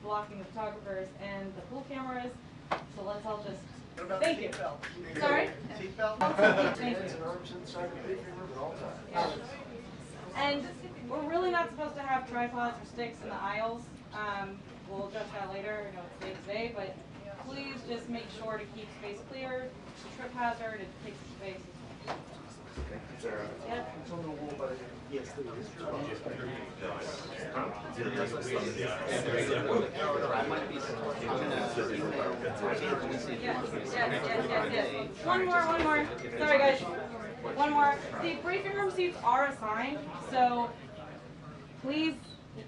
blocking the photographers and the pool cameras. So let's all just thank you. Sorry? Seatbelt? Thank you. Yeah. And we're really not supposed to have tripods or sticks in the aisles. We'll address that later. I know it's late today, but please just make sure to keep space clear. It's a trip hazard. It takes space. Yep. It's on the wall, but yes, there is. Yes. One more. Sorry, guys. One more. The briefing room seats are assigned, so please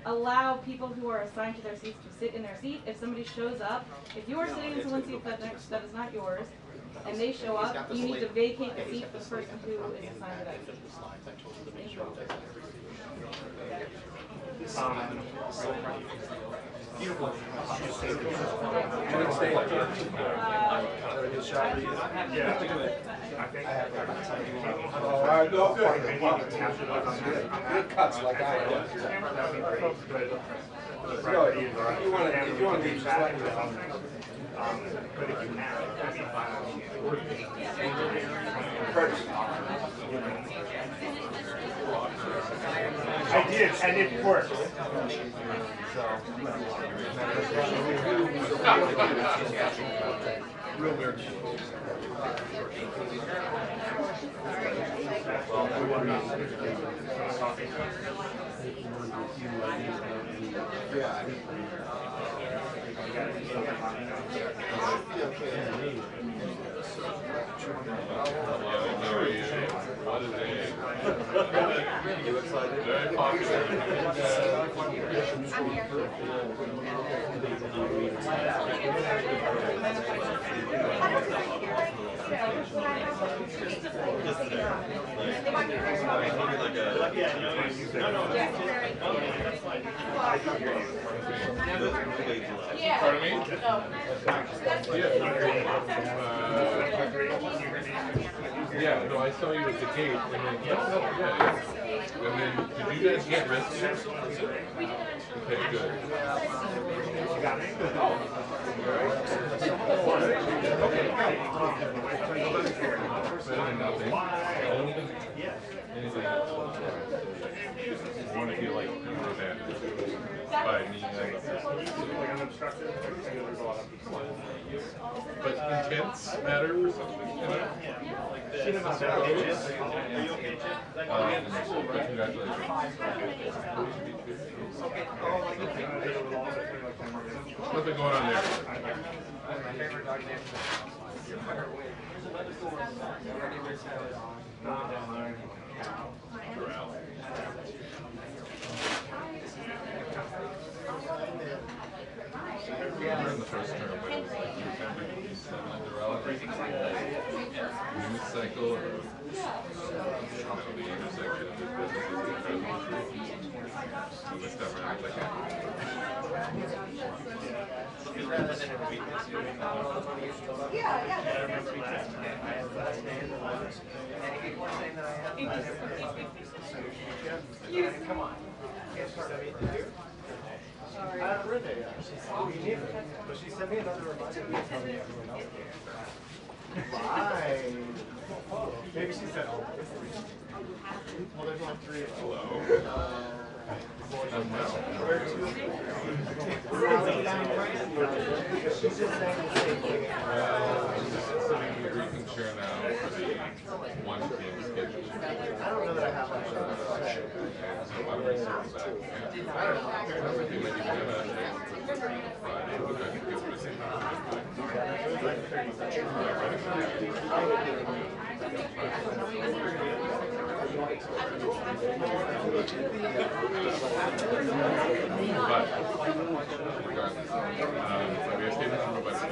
allow people who are assigned to their seats to sit in their seat. If somebody shows up, if you are sitting in someone's seat that is not yours, and they show up, you need to vacate the seat for the person who is assigned to that seat. Good cuts like I do. If you want to do just like that. But if you have, that'd be fine. I did, and it worked. Real weird. Pardon me? Yeah, no, I saw you at the gate, and then, and then, did you guys get rescued? Okay, good. You got me? Better than nothing. Anything else? I want to feel like you were bad by me. But intense matter or something, you know? But congratulations. What's been going on there? We're in the first term, but news cycle or the intersection of businesses and like that. Come on. Sorry. I have a birthday. But she sent me another reminder from everyone else. Why? Maybe she said, oh. Well, there's only 3 of us. Hello. Where to? She's just saying the same thing. Sitting in the briefing chair now for the one team schedule. I don't know that I have much. So why don't we circle back? I don't know. Sounds like you might even have a Friday, but I think it's the same time. But regardless, so we have statements from about the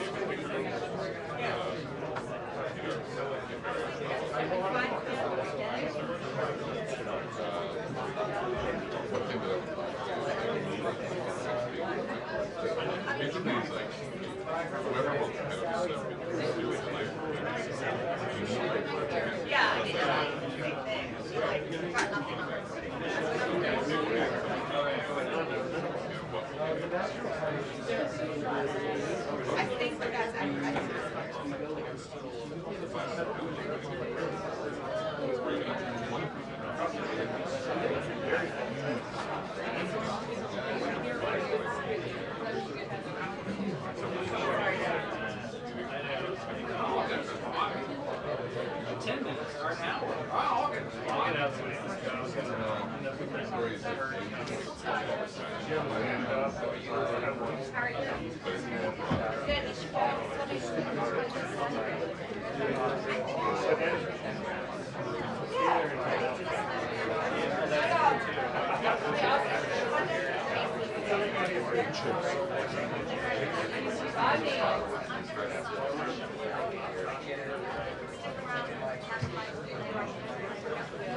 basically it's like whoever will kind of do it in life. pedestrian part is I think that's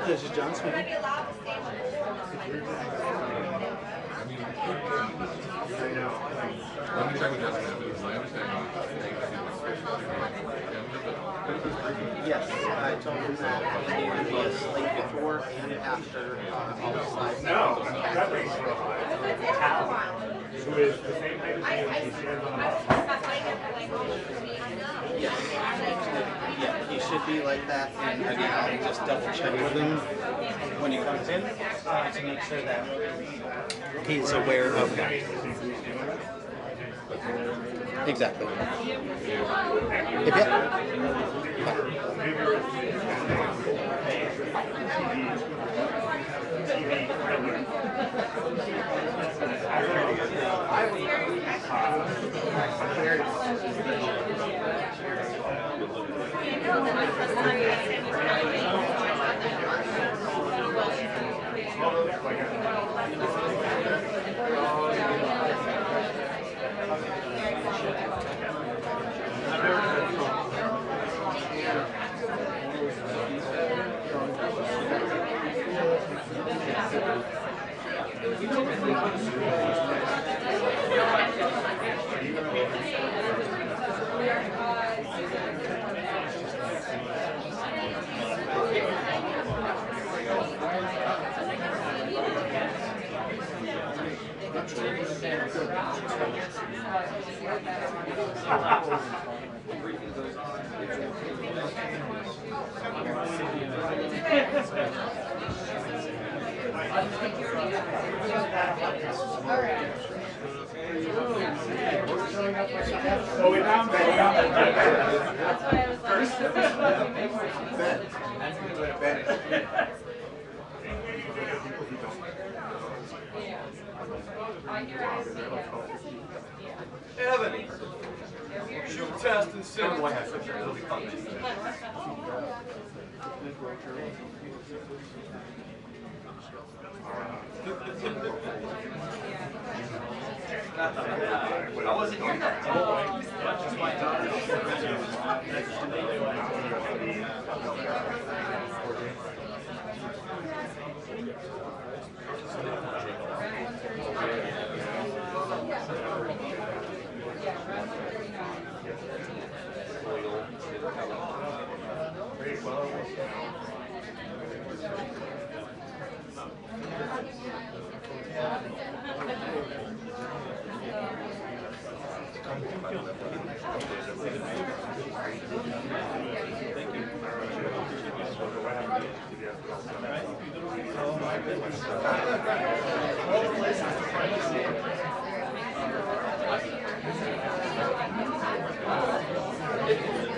This is John Smith. I mean, let me check with Justin. My understanding Yes, I told him that he needed to be asleep before and after all the slides. no, that makes sense. Who is the same height as Yes. Yeah, he should be like that, and again, I'll just double check with him when he comes in to make sure that he's aware of that. Exactly. So we found that. That's why I was like, Evan, shoot test and send. I wasn't here. Just my daughter.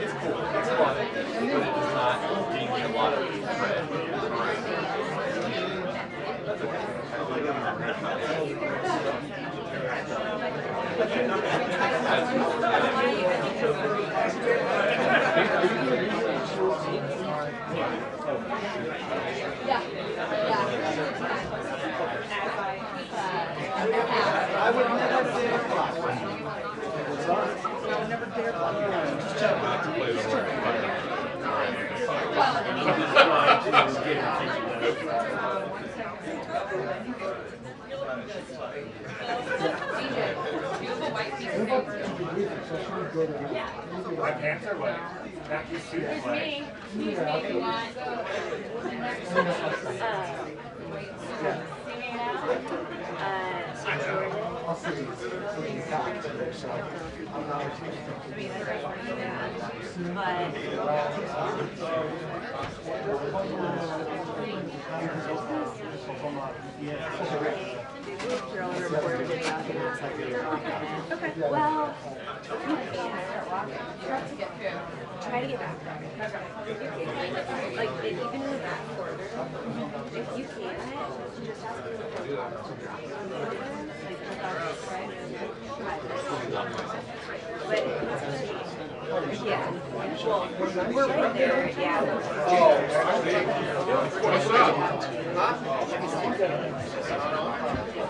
It's cool. It's fun. But it does not give me a lot of credit. That's okay. I would never dare block. I would never dare block. Just check. My pants are wet. That you suit is wet. I'll see you back today, so I'm not Okay. Well, try to get back there. Like, even in the back corner, if you can't, just ask me to drop like, but yeah. Well, we're right there, yeah. What's up?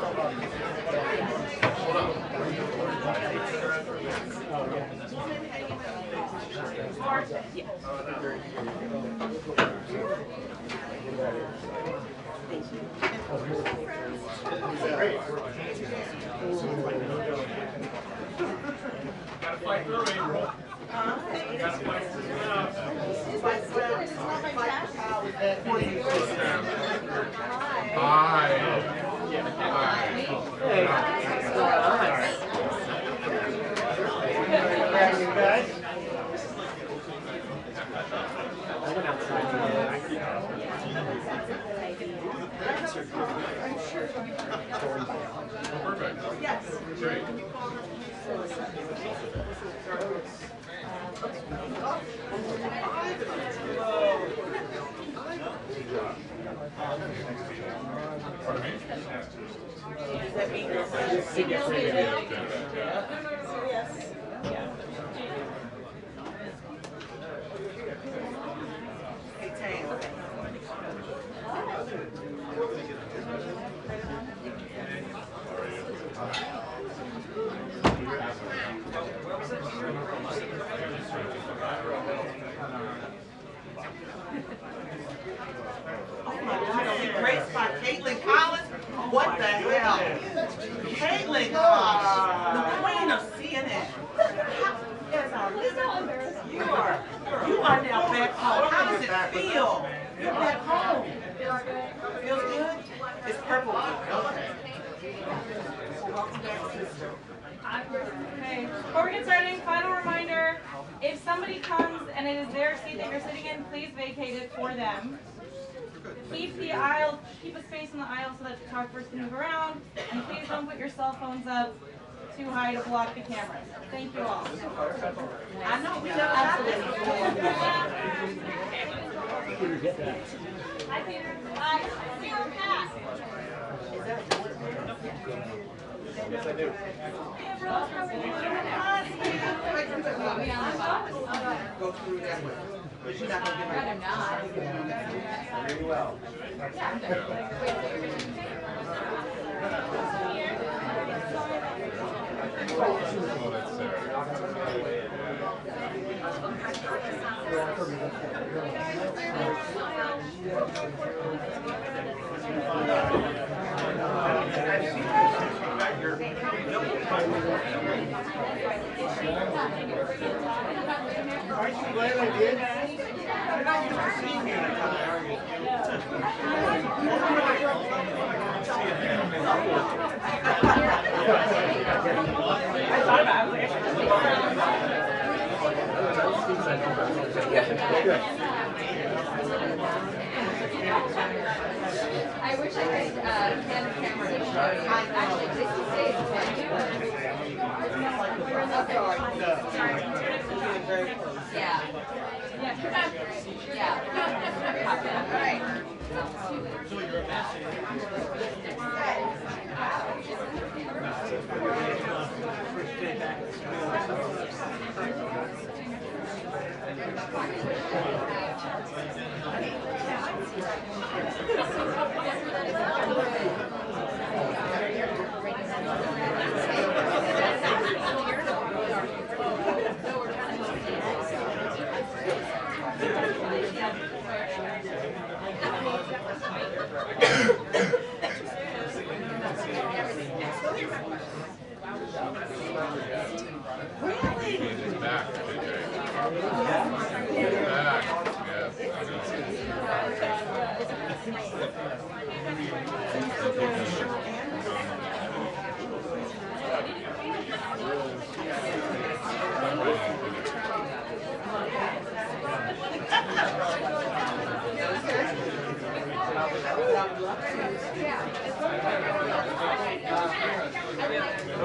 Hold on. Yeah. Gotta fight through it. Gotta fight through it. Hi. Perfect. Yes. Great. Pardon me? Does that mean you're Hey, Tam. Oh my God, Grace by Caitlin Collins? What the hell? Caitlin Collins, the queen of CNN. You are now back home. How does it feel? You're back home. Feels good? It's purple. Okay. Okay, before we get started, final reminder, if somebody comes and it is their seat that you're sitting in, please vacate it for them. Keep the aisle, keep a space in the aisle so that the photographers can move around, and please don't put your cell phones up too high to block the cameras. Thank you all. I know we never got this before. Hi, Peter. Hi. Sarah Pat. Yes, I do. Go through that way. But you're not going to get Very well. Aren't you glad I did? You're not used to seeing me in a time, are you? I wish I could hand the camera to show you. Actually, this is safe. Yeah. Yeah. All right.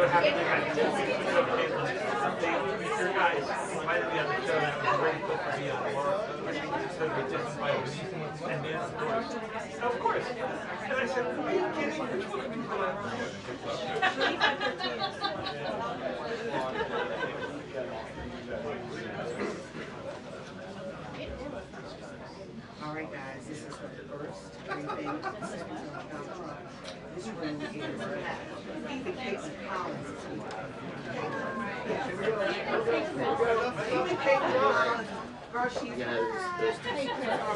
what happened, they had your guys invited me on the show that was ready to be on tomorrow. So they just invited me and then of course. And I said, are you kidding? All right, guys, this is the first briefing. This room is even Casey Collins is here. Even Casey Collins, girl, she's all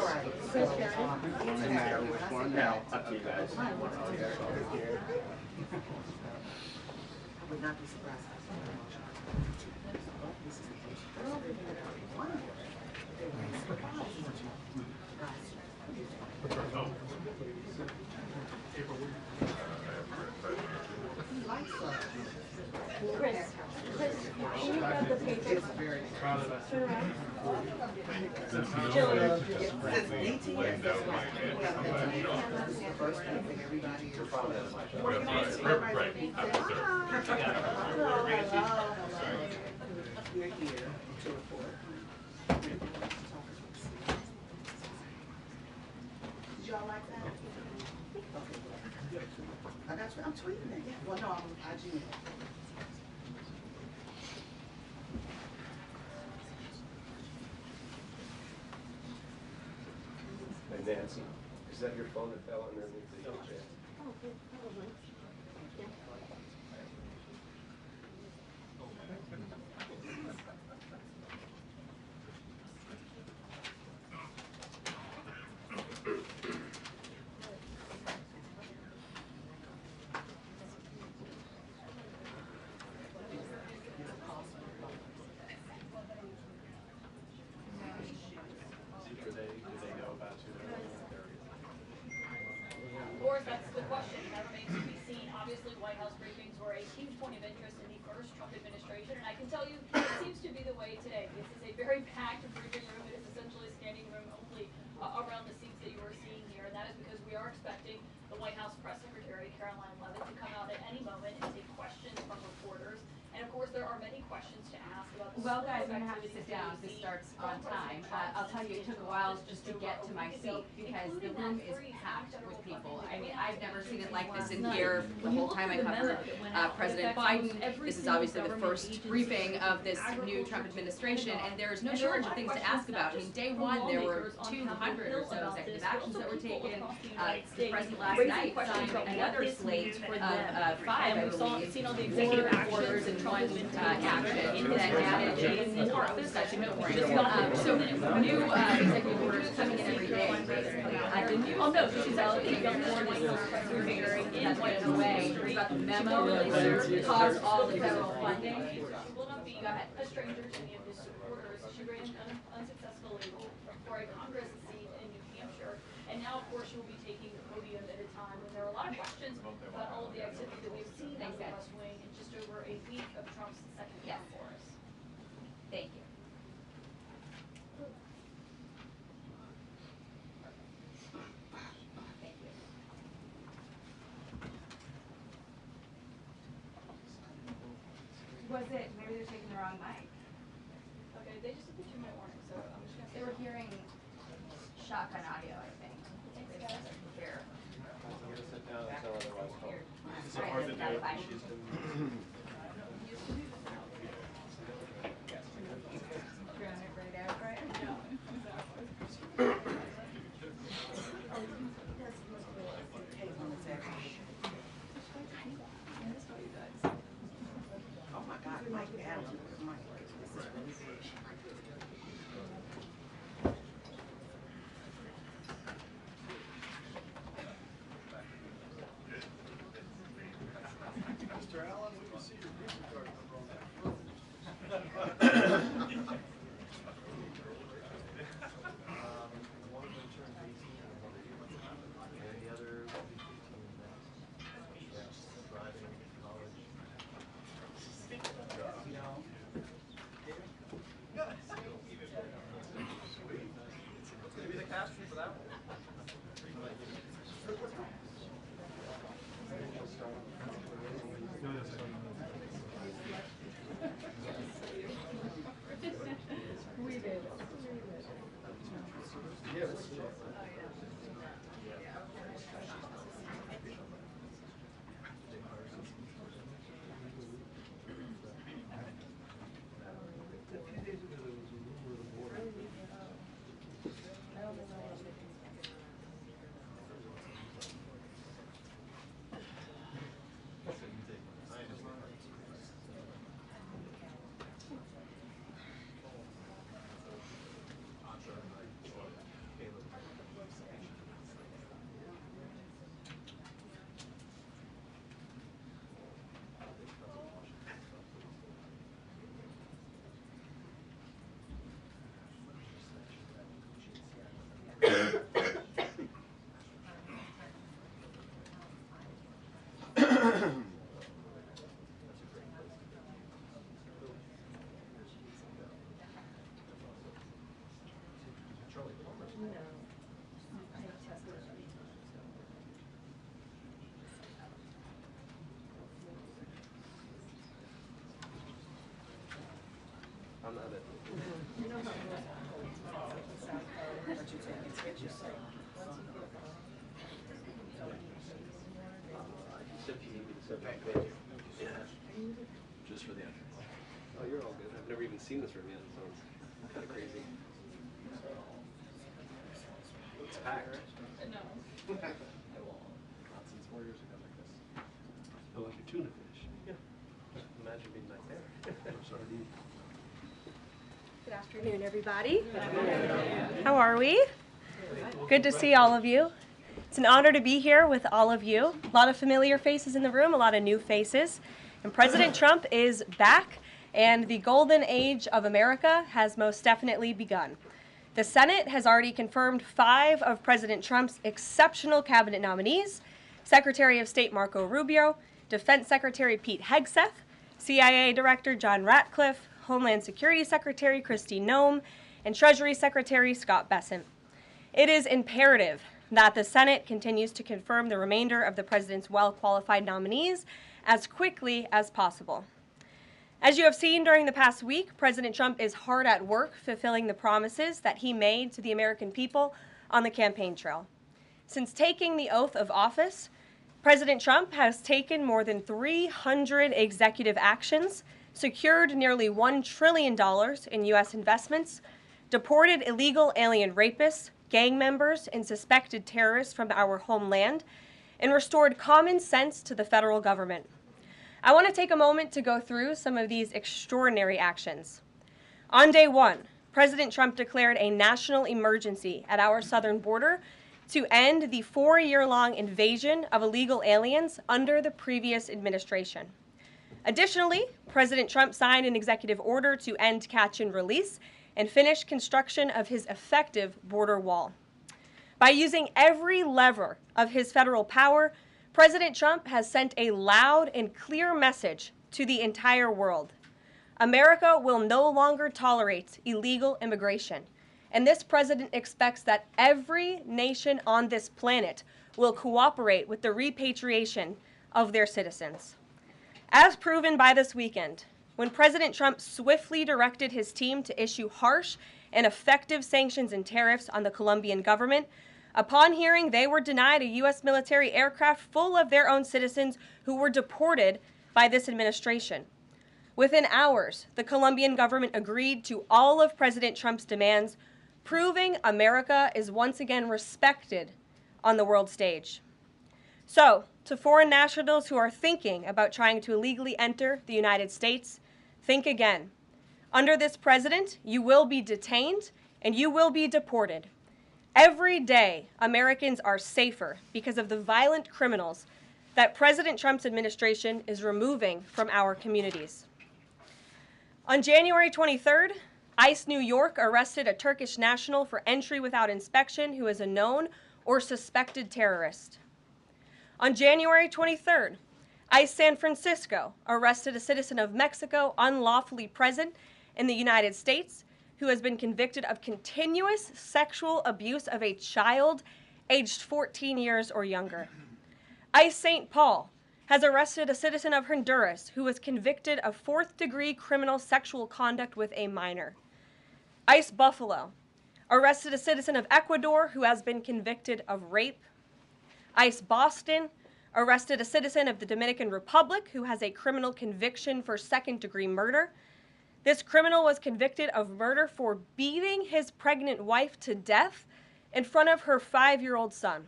right. Doesn't matter which one. No, up to you guys. I would not be surprised. This is the case. It's very proud of us. Since DTS, that's why this is the first thing that everybody is Right. We're here to report. Did y'all like that? Okay. I got you. I'm tweeting it. Yeah. Well, no, I'm IGing it. And Nancy, is that your phone that fell underneath the chair? Of course, that's the question. That remains to be seen. Obviously, White House briefings were a huge point of interest in the first Trump administration, and I can tell you it seems to be the way today. This is a very packed briefing room. It is essentially a standing room only around the seats that you are seeing here, and that is because we are expecting the White House Press Secretary, Karoline Leavitt, to come out at any moment and take questions from reporters. And of course, there are many questions to ask about the Well, guys, I'm gonna have to sit down. This starts on time. I'll tell you, it took a while just to get to my seat because the room is packed with people. I mean, I've never seen it like this in here the whole time I covered President Biden. This is obviously the first briefing of this new Trump administration, and there's no shortage of things to ask about. I mean, day one, there were 200 or so executive actions that were taken. The president last night signed another slate of 5, I believe, seen all the executive orders and one action that added even more such a so new executive orders coming in every day. The news she's out in that's away about the memo that caused all the federal funding. She will not be a stranger to any of his supporters. She ran unsuccessfully for a Congress seat in New Hampshire, and now, of course, she will be taking the podium at a time when there are a lot of questions about all of the activity that we've seen on the West Wing in just over a week of Trump's second term for us. Thank you. Thank you. Was it, maybe they're taking the wrong mic. Okay, they just did the 2-minute warning, so I'm just gonna say. They were hearing shotgun audio, I think. Thanks, guys. Here. I'm gonna sit down until otherwise told. Is it hard to do? Oh my God, Mike Adams, Mike, this is really big. Mr. Allen, we can see your pizza card number on that. One of them turned 18 and the other will be 15 next. Yes, driving, college. You know? What's going to be the caption for that one? No, that's I'm not it. Just for the entrance. Oh, you're all good. I've never even seen this room yet, so it's kind of crazy. It's packed. No. Not since 4 years ago like this. Oh, like a tuna fish. Yeah. Imagine being back there. Sardine. Good afternoon, everybody. How are we? Good to see all of you. It's an honor to be here with all of you. A lot of familiar faces in the room, a lot of new faces. And President Trump is back, and the golden age of America has most definitely begun. The Senate has already confirmed 5 of President Trump's exceptional cabinet nominees: Secretary of State Marco Rubio, Defense Secretary Pete Hegseth, CIA Director John Ratcliffe, Homeland Security Secretary Kristi Noem, and Treasury Secretary Scott Bessent. It is imperative that the Senate continues to confirm the remainder of the president's well-qualified nominees as quickly as possible. As you have seen during the past week, President Trump is hard at work fulfilling the promises that he made to the American people on the campaign trail. Since taking the oath of office, President Trump has taken more than 300 executive actions, secured nearly $1 trillion in U.S. investments, deported illegal alien rapists, gang members, and suspected terrorists from our homeland, and restored common sense to the federal government. I want to take a moment to go through some of these extraordinary actions. On day 1, President Trump declared a national emergency at our southern border to end the 4-year-long invasion of illegal aliens under the previous administration. Additionally, President Trump signed an executive order to end catch and release and finish construction of his effective border wall. By using every lever of his federal power, President Trump has sent a loud and clear message to the entire world. America will no longer tolerate illegal immigration, and this president expects that every nation on this planet will cooperate with the repatriation of their citizens. As proven by this weekend, when President Trump swiftly directed his team to issue harsh and effective sanctions and tariffs on the Colombian government, upon hearing they were denied a U.S. military aircraft full of their own citizens who were deported by this administration. Within hours, the Colombian government agreed to all of President Trump's demands, proving America is once again respected on the world stage. So, to foreign nationals who are thinking about trying to illegally enter the United States, think again. Under this president, you will be detained and you will be deported. Every day, Americans are safer because of the violent criminals that President Trump's administration is removing from our communities. On January 23rd, ICE New York arrested a Turkish national for entry without inspection who is a known or suspected terrorist. On January 23rd, ICE San Francisco arrested a citizen of Mexico unlawfully present in the United States who has been convicted of continuous sexual abuse of a child aged 14 years or younger. ICE St. Paul has arrested a citizen of Honduras who was convicted of 4th-degree criminal sexual conduct with a minor. ICE Buffalo arrested a citizen of Ecuador who has been convicted of rape. ICE Boston arrested a citizen of the Dominican Republic who has a criminal conviction for 2nd-degree murder. This criminal was convicted of murder for beating his pregnant wife to death in front of her 5-year-old son.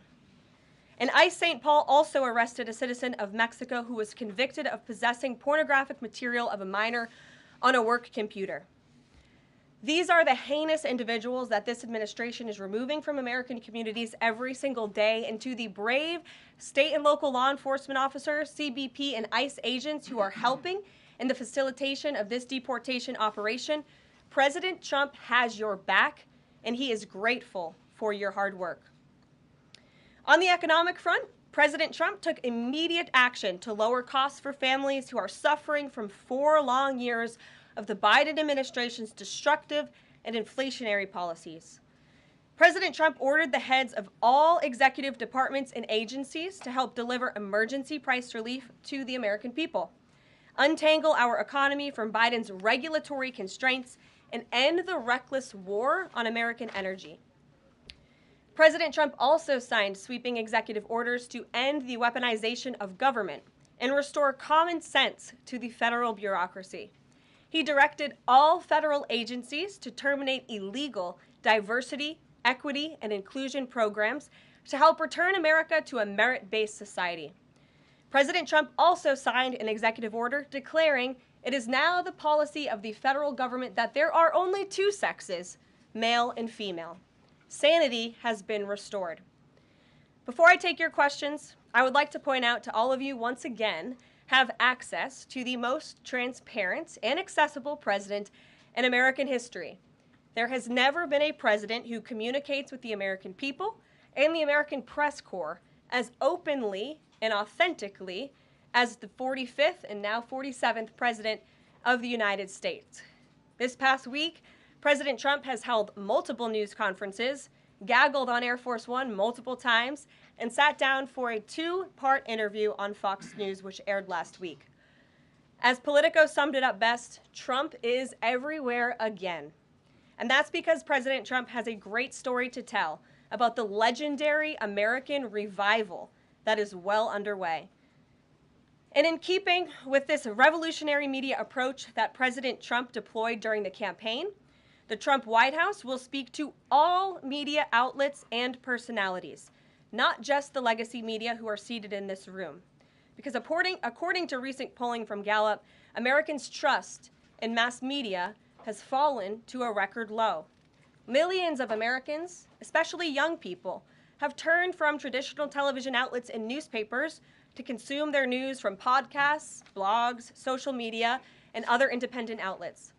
And ICE St. Paul also arrested a citizen of Mexico who was convicted of possessing pornographic material of a minor on a work computer. These are the heinous individuals that this administration is removing from American communities every single day, and to the brave state and local law enforcement officers, CBP, and ICE agents who are helping in the facilitation of this deportation operation, President Trump has your back, and he is grateful for your hard work. On the economic front, President Trump took immediate action to lower costs for families who are suffering from 4 long years of the Biden administration's destructive and inflationary policies. President Trump ordered the heads of all executive departments and agencies to help deliver emergency price relief to the American people, untangle our economy from Biden's regulatory constraints, and end the reckless war on American energy. President Trump also signed sweeping executive orders to end the weaponization of government and restore common sense to the federal bureaucracy. He directed all federal agencies to terminate illegal diversity, equity, and inclusion programs to help return America to a merit-based society. President Trump also signed an executive order declaring it is now the policy of the federal government that there are only two sexes, male and female. Sanity has been restored. Before I take your questions, I would like to point out to all of you once again have access to the most transparent and accessible president in American history. There has never been a president who communicates with the American people and the American press corps as openly and authentically as the 45th and now 47th president of the United States. This past week, President Trump has held multiple news conferences, gaggled on Air Force One multiple times, and sat down for a two-part interview on Fox News, which aired last week. As Politico summed it up best, Trump is everywhere again. And that's because President Trump has a great story to tell about the legendary American revival that is well underway. And in keeping with this revolutionary media approach that President Trump deployed during the campaign, the Trump White House will speak to all media outlets and personalities, not just the legacy media who are seated in this room. Because according to recent polling from Gallup, Americans' trust in mass media has fallen to a record low. Millions of Americans, especially young people, have turned from traditional television outlets and newspapers to consume their news from podcasts, blogs, social media, and other independent outlets.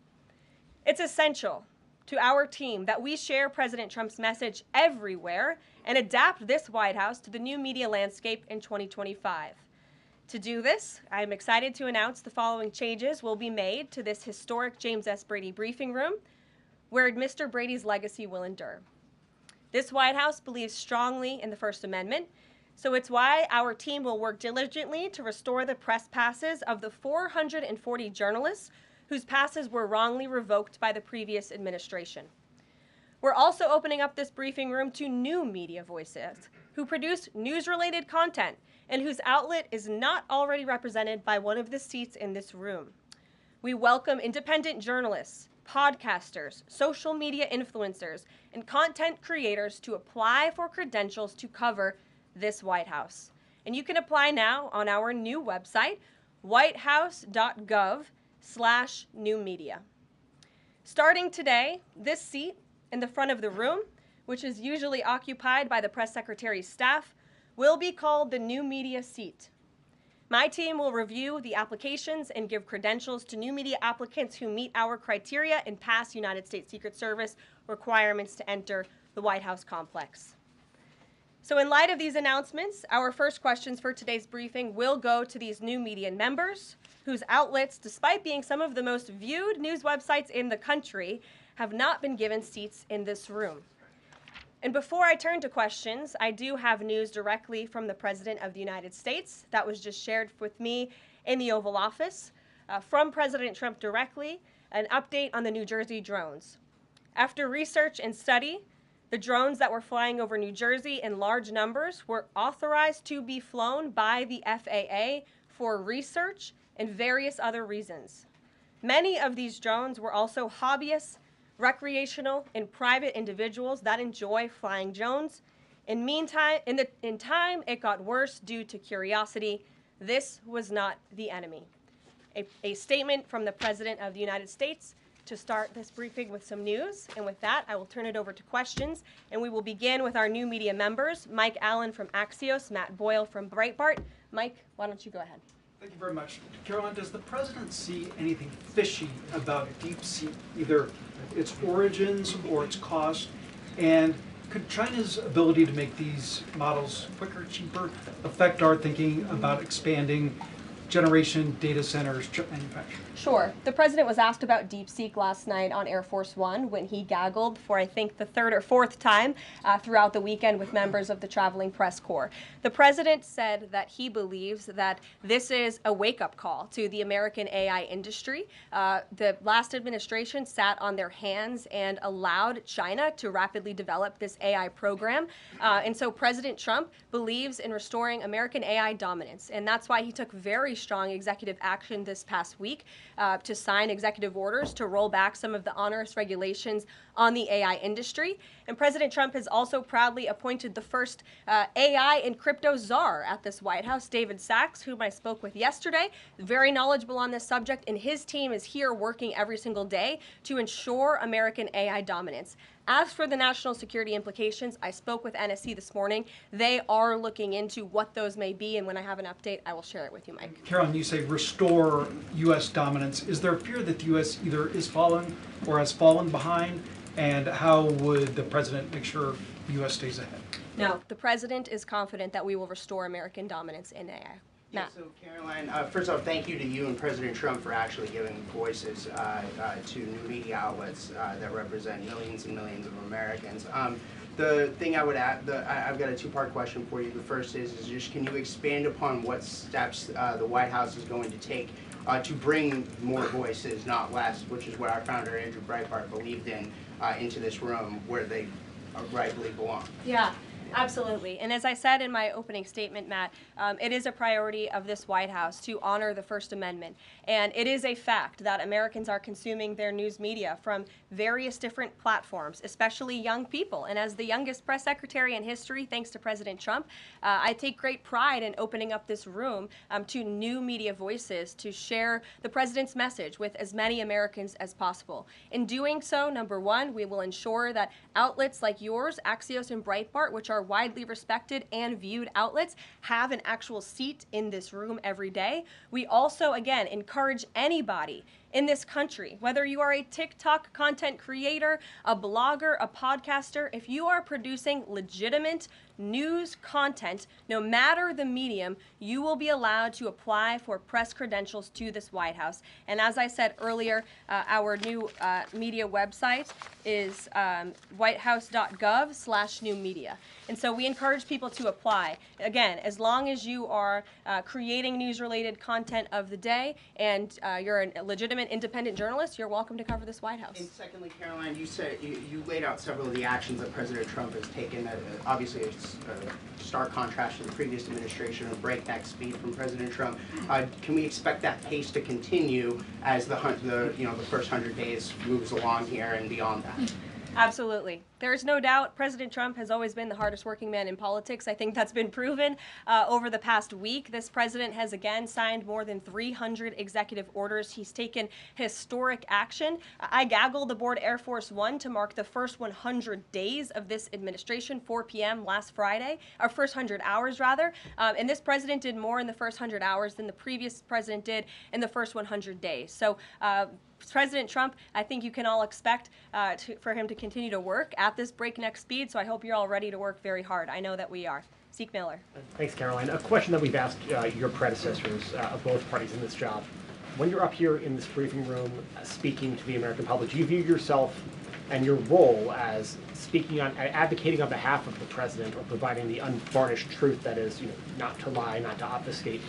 It's essential to our team that we share President Trump's message everywhere and adapt this White House to the new media landscape in 2025. To do this, I am excited to announce the following changes will be made to this historic James S. Brady briefing room, where Mr. Brady's legacy will endure. This White House believes strongly in the First Amendment, so it's why our team will work diligently to restore the press passes of the 440 journalists whose passes were wrongly revoked by the previous administration. We're also opening up this briefing room to new media voices who produce news-related content and whose outlet is not already represented by one of the seats in this room. We welcome independent journalists, podcasters, social media influencers, and content creators to apply for credentials to cover this White House. And you can apply now on our new website, whitehouse.gov/new media. Starting today, this seat in the front of the room, which is usually occupied by the press secretary's staff, will be called the new media seat. My team will review the applications and give credentials to new media applicants who meet our criteria and pass United States Secret Service requirements to enter the White House complex. So in light of these announcements, our first questions for today's briefing will go to these new media members whose outlets, despite being some of the most viewed news websites in the country, have not been given seats in this room. And before I turn to questions, I do have news directly from the President of the United States that was just shared with me in the Oval Office from President Trump directly, an update on the New Jersey drones. After research and study, the drones that were flying over New Jersey in large numbers were authorized to be flown by the FAA for research and various other reasons. Many of these drones were also hobbyists, recreational, and private individuals that enjoy flying drones. In time, it got worse due to curiosity. This was not the enemy. A statement from the President of the United States to start this briefing with some news. And with that, I will turn it over to questions. And we will begin with our new media members, Mike Allen from Axios, Matt Boyle from Breitbart. Mike, why don't you go ahead? Thank you very much. Caroline, does the President see anything fishy about DeepSeek, either its origins or its cost? And could China's ability to make these models quicker, cheaper, affect our thinking about expanding generation data centers, chip manufacturing? Sure. The president was asked about DeepSeek last night on Air Force One when he gaggled for, I think, the third or fourth time throughout the weekend with members of the traveling press corps. The president said that he believes that this is a wake-up call to the American AI industry. The last administration sat on their hands and allowed China to rapidly develop this AI program. And so President Trump believes in restoring American AI dominance. And that's why he took very strong executive action this past week to sign executive orders to roll back some of the onerous regulations on the AI industry. And President Trump has also proudly appointed the first AI and crypto czar at this White House, David Sachs, whom I spoke with yesterday, very knowledgeable on this subject, and his team is here working every single day to ensure American AI dominance. As for the national security implications, I spoke with NSC this morning. They are looking into what those may be, and when I have an update, I will share it with you, Mike. Karoline, you say restore U.S. dominance. Is there a fear that the U.S. either is falling or has fallen behind? And how would the president make sure the U.S. stays ahead? No, the president is confident that we will restore American dominance in AI. Yeah, so Karoline, first off, thank you to you and President Trump for actually giving voices to new media outlets that represent millions and millions of Americans. The thing I would add, I've got a two-part question for you. The first is just can you expand upon what steps the White House is going to take to bring more voices, not less, which is what our founder, Andrew Breitbart, believed in, into this room where they rightly belong? Yeah. Absolutely. And as I said in my opening statement, Matt, it is a priority of this White House to honor the First Amendment. And it is a fact that Americans are consuming their news media from various different platforms, especially young people. And as the youngest press secretary in history, thanks to President Trump, I take great pride in opening up this room to new media voices to share the president's message with as many Americans as possible. In doing so, number one, we will ensure that outlets like yours, Axios and Breitbart, which are widely respected and viewed outlets, have an actual seat in this room every day. We also, again, encourage anybody in this country, whether you are a TikTok content creator, a blogger, a podcaster, if you are producing legitimate news content, no matter the medium, you will be allowed to apply for press credentials to this White House. And as I said earlier, our new media website is whitehouse.gov/new media. And so we encourage people to apply. Again, as long as you are creating news-related content of the day and you're a legitimate independent journalist, you're welcome to cover this White House. And secondly, Karoline, you said you laid out several of the actions that President Trump has taken. That obviously it's a stark contrast to the previous administration, a breakneck speed from President Trump. Can we expect that pace to continue as the first 100 days moves along here and beyond that? Absolutely. There's no doubt President Trump has always been the hardest working man in politics. I think that's been proven over the past week. This president has again signed more than 300 executive orders. He's taken historic action. I gaggled aboard Air Force One to mark the first 100 days of this administration, 4 p.m. last Friday, or first 100 hours rather. And this president did more in the first 100 hours than the previous president did in the first 100 days. So President Trump, I think you can all expect for him to continue to work at this breakneck speed, so I hope you're all ready to work very hard. I know that we are. Zeke Miller. Thanks, Karoline. A question that we've asked your predecessors of both parties in this job. When you're up here in this briefing room speaking to the American public, do you view yourself and your role as speaking on, advocating on behalf of the president or providing the unvarnished truth that is, not to lie, not to obfuscate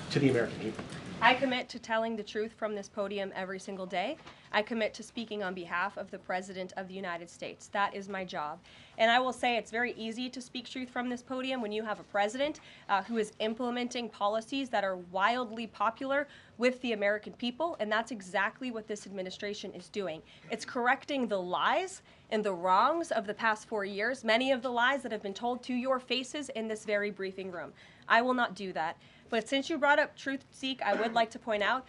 to the American people? I commit to telling the truth from this podium every single day. I commit to speaking on behalf of the President of the United States. That is my job. And I will say it's very easy to speak truth from this podium when you have a president who is implementing policies that are wildly popular with the American people, and that's exactly what this administration is doing. It's correcting the lies and the wrongs of the past 4 years, many of the lies that have been told to your faces in this very briefing room. I will not do that. But since you brought up truth, Zeke, I would like to point out,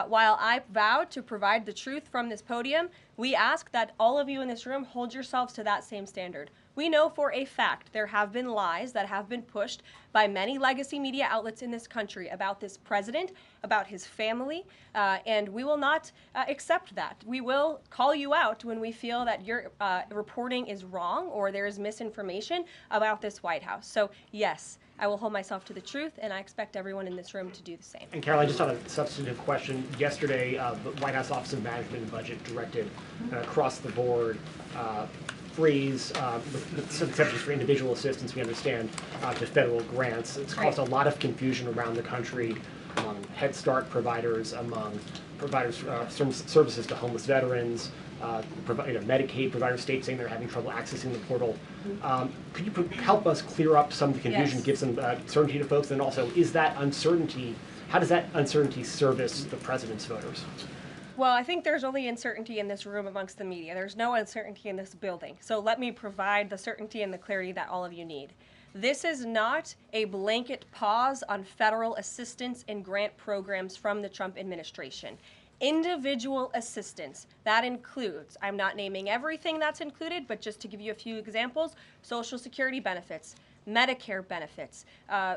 while I vowed to provide the truth from this podium, we ask that all of you in this room hold yourselves to that same standard. We know for a fact there have been lies that have been pushed by many legacy media outlets in this country about this president, about his family, and we will not accept that. We will call you out when we feel that your reporting is wrong or there is misinformation about this White House. So yes, I will hold myself to the truth, and I expect everyone in this room to do the same. And Karoline, just on a substantive question, yesterday the White House Office of Management and Budget directed across the board freeze, with some exceptions for individual assistance, we understand, to federal grants. It's caused a lot of confusion around the country among Head Start providers, among providers services to homeless veterans, Medicaid providers, states saying they're having trouble accessing the portal. Could you help us clear up some of the confusion, Yes. give some certainty to folks? And also, is that uncertainty, how does that uncertainty service the president's voters? Well, I think there's only uncertainty in this room amongst the media. There's no uncertainty in this building. So let me provide the certainty and the clarity that all of you need. This is not a blanket pause on federal assistance and grant programs from the Trump administration. Individual assistance, that includes, I'm not naming everything that's included, but just to give you a few examples, Social Security benefits, Medicare benefits,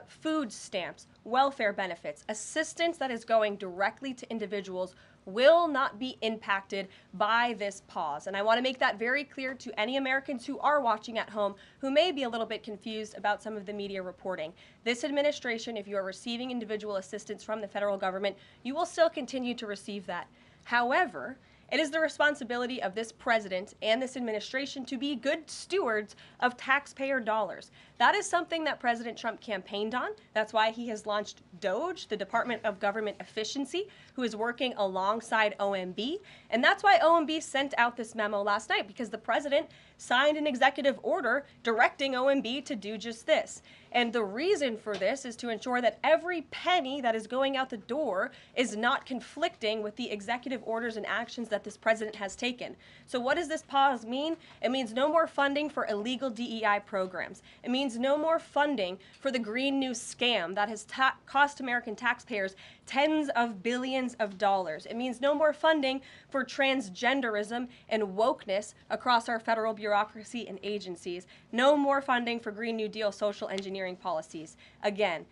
food stamps, welfare benefits, assistance that is going directly to individuals will not be impacted by this pause. And I want to make that very clear to any Americans who are watching at home who may be a little bit confused about some of the media reporting. This administration, if you are receiving individual assistance from the federal government, you will still continue to receive that. However, it is the responsibility of this president and this administration to be good stewards of taxpayer dollars. That is something that President Trump campaigned on. That's why he has launched DOGE, the Department of Government Efficiency, who is working alongside OMB. And that's why OMB sent out this memo last night, because the president signed an executive order directing OMB to do just this. And the reason for this is to ensure that every penny that is going out the door is not conflicting with the executive orders and actions that this president has taken. So what does this pause mean? It means no more funding for illegal DEI programs. It means no more funding for the Green New scam that has cost American taxpayers tens of billions of dollars. It means no more funding for transgenderism and wokeness across our federal bureaucracy and agencies. No more funding for Green New Deal social engineering policies. Again,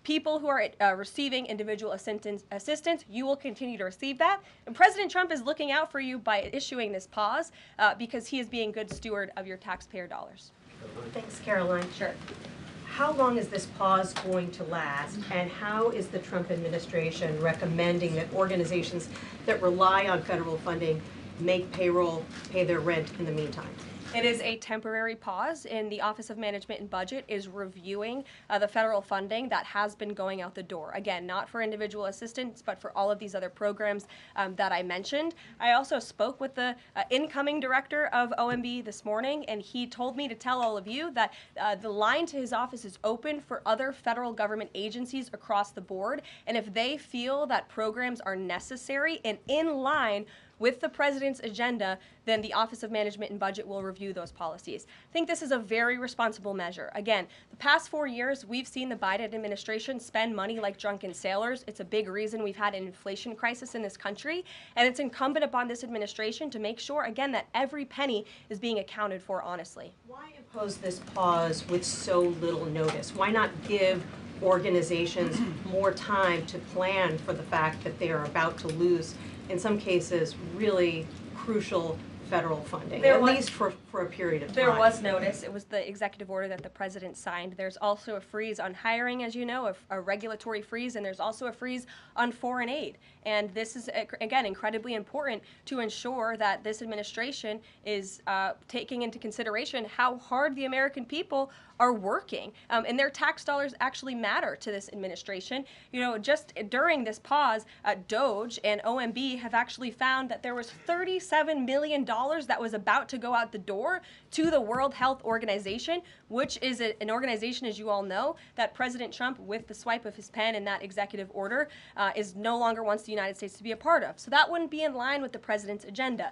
people who are receiving individual assistance, you will continue to receive that. And President Trump is looking out for you by issuing this pause because he is being good steward of your taxpayer dollars. Thanks, Karoline. Sure. How long is this pause going to last, and how is the Trump administration recommending that organizations that rely on federal funding make payroll, pay their rent in the meantime? It is a temporary pause, and the Office of Management and Budget is reviewing the federal funding that has been going out the door. Again, not for individual assistance, but for all of these other programs that I mentioned. I also spoke with the incoming director of OMB this morning, and he told me to tell all of you that the line to his office is open for other federal government agencies across the board, and if they feel that programs are necessary and in line with the president's agenda, then the Office of Management and Budget will review those policies. I think this is a very responsible measure. Again, the past 4 years, we've seen the Biden administration spend money like drunken sailors. It's a big reason we've had an inflation crisis in this country, and it's incumbent upon this administration to make sure, again, that every penny is being accounted for honestly. Why impose this pause with so little notice? Why not give organizations more time to plan for the fact that they are about to lose, in some cases, really crucial federal funding, at least for a period of time? There was notice. It was the executive order that the president signed. There's also a freeze on hiring, as you know, a regulatory freeze, and there's also a freeze on foreign aid. And this is, again, incredibly important to ensure that this administration is taking into consideration how hard the American people are working. And their tax dollars actually matter to this administration. You know, just during this pause, DOGE and OMB have actually found that there was $37 million that was about to go out the door to the World Health Organization, which is an organization, as you all know, that President Trump, with the swipe of his pen in that executive order, is no longer wants the United States to be a part of. So that wouldn't be in line with the president's agenda.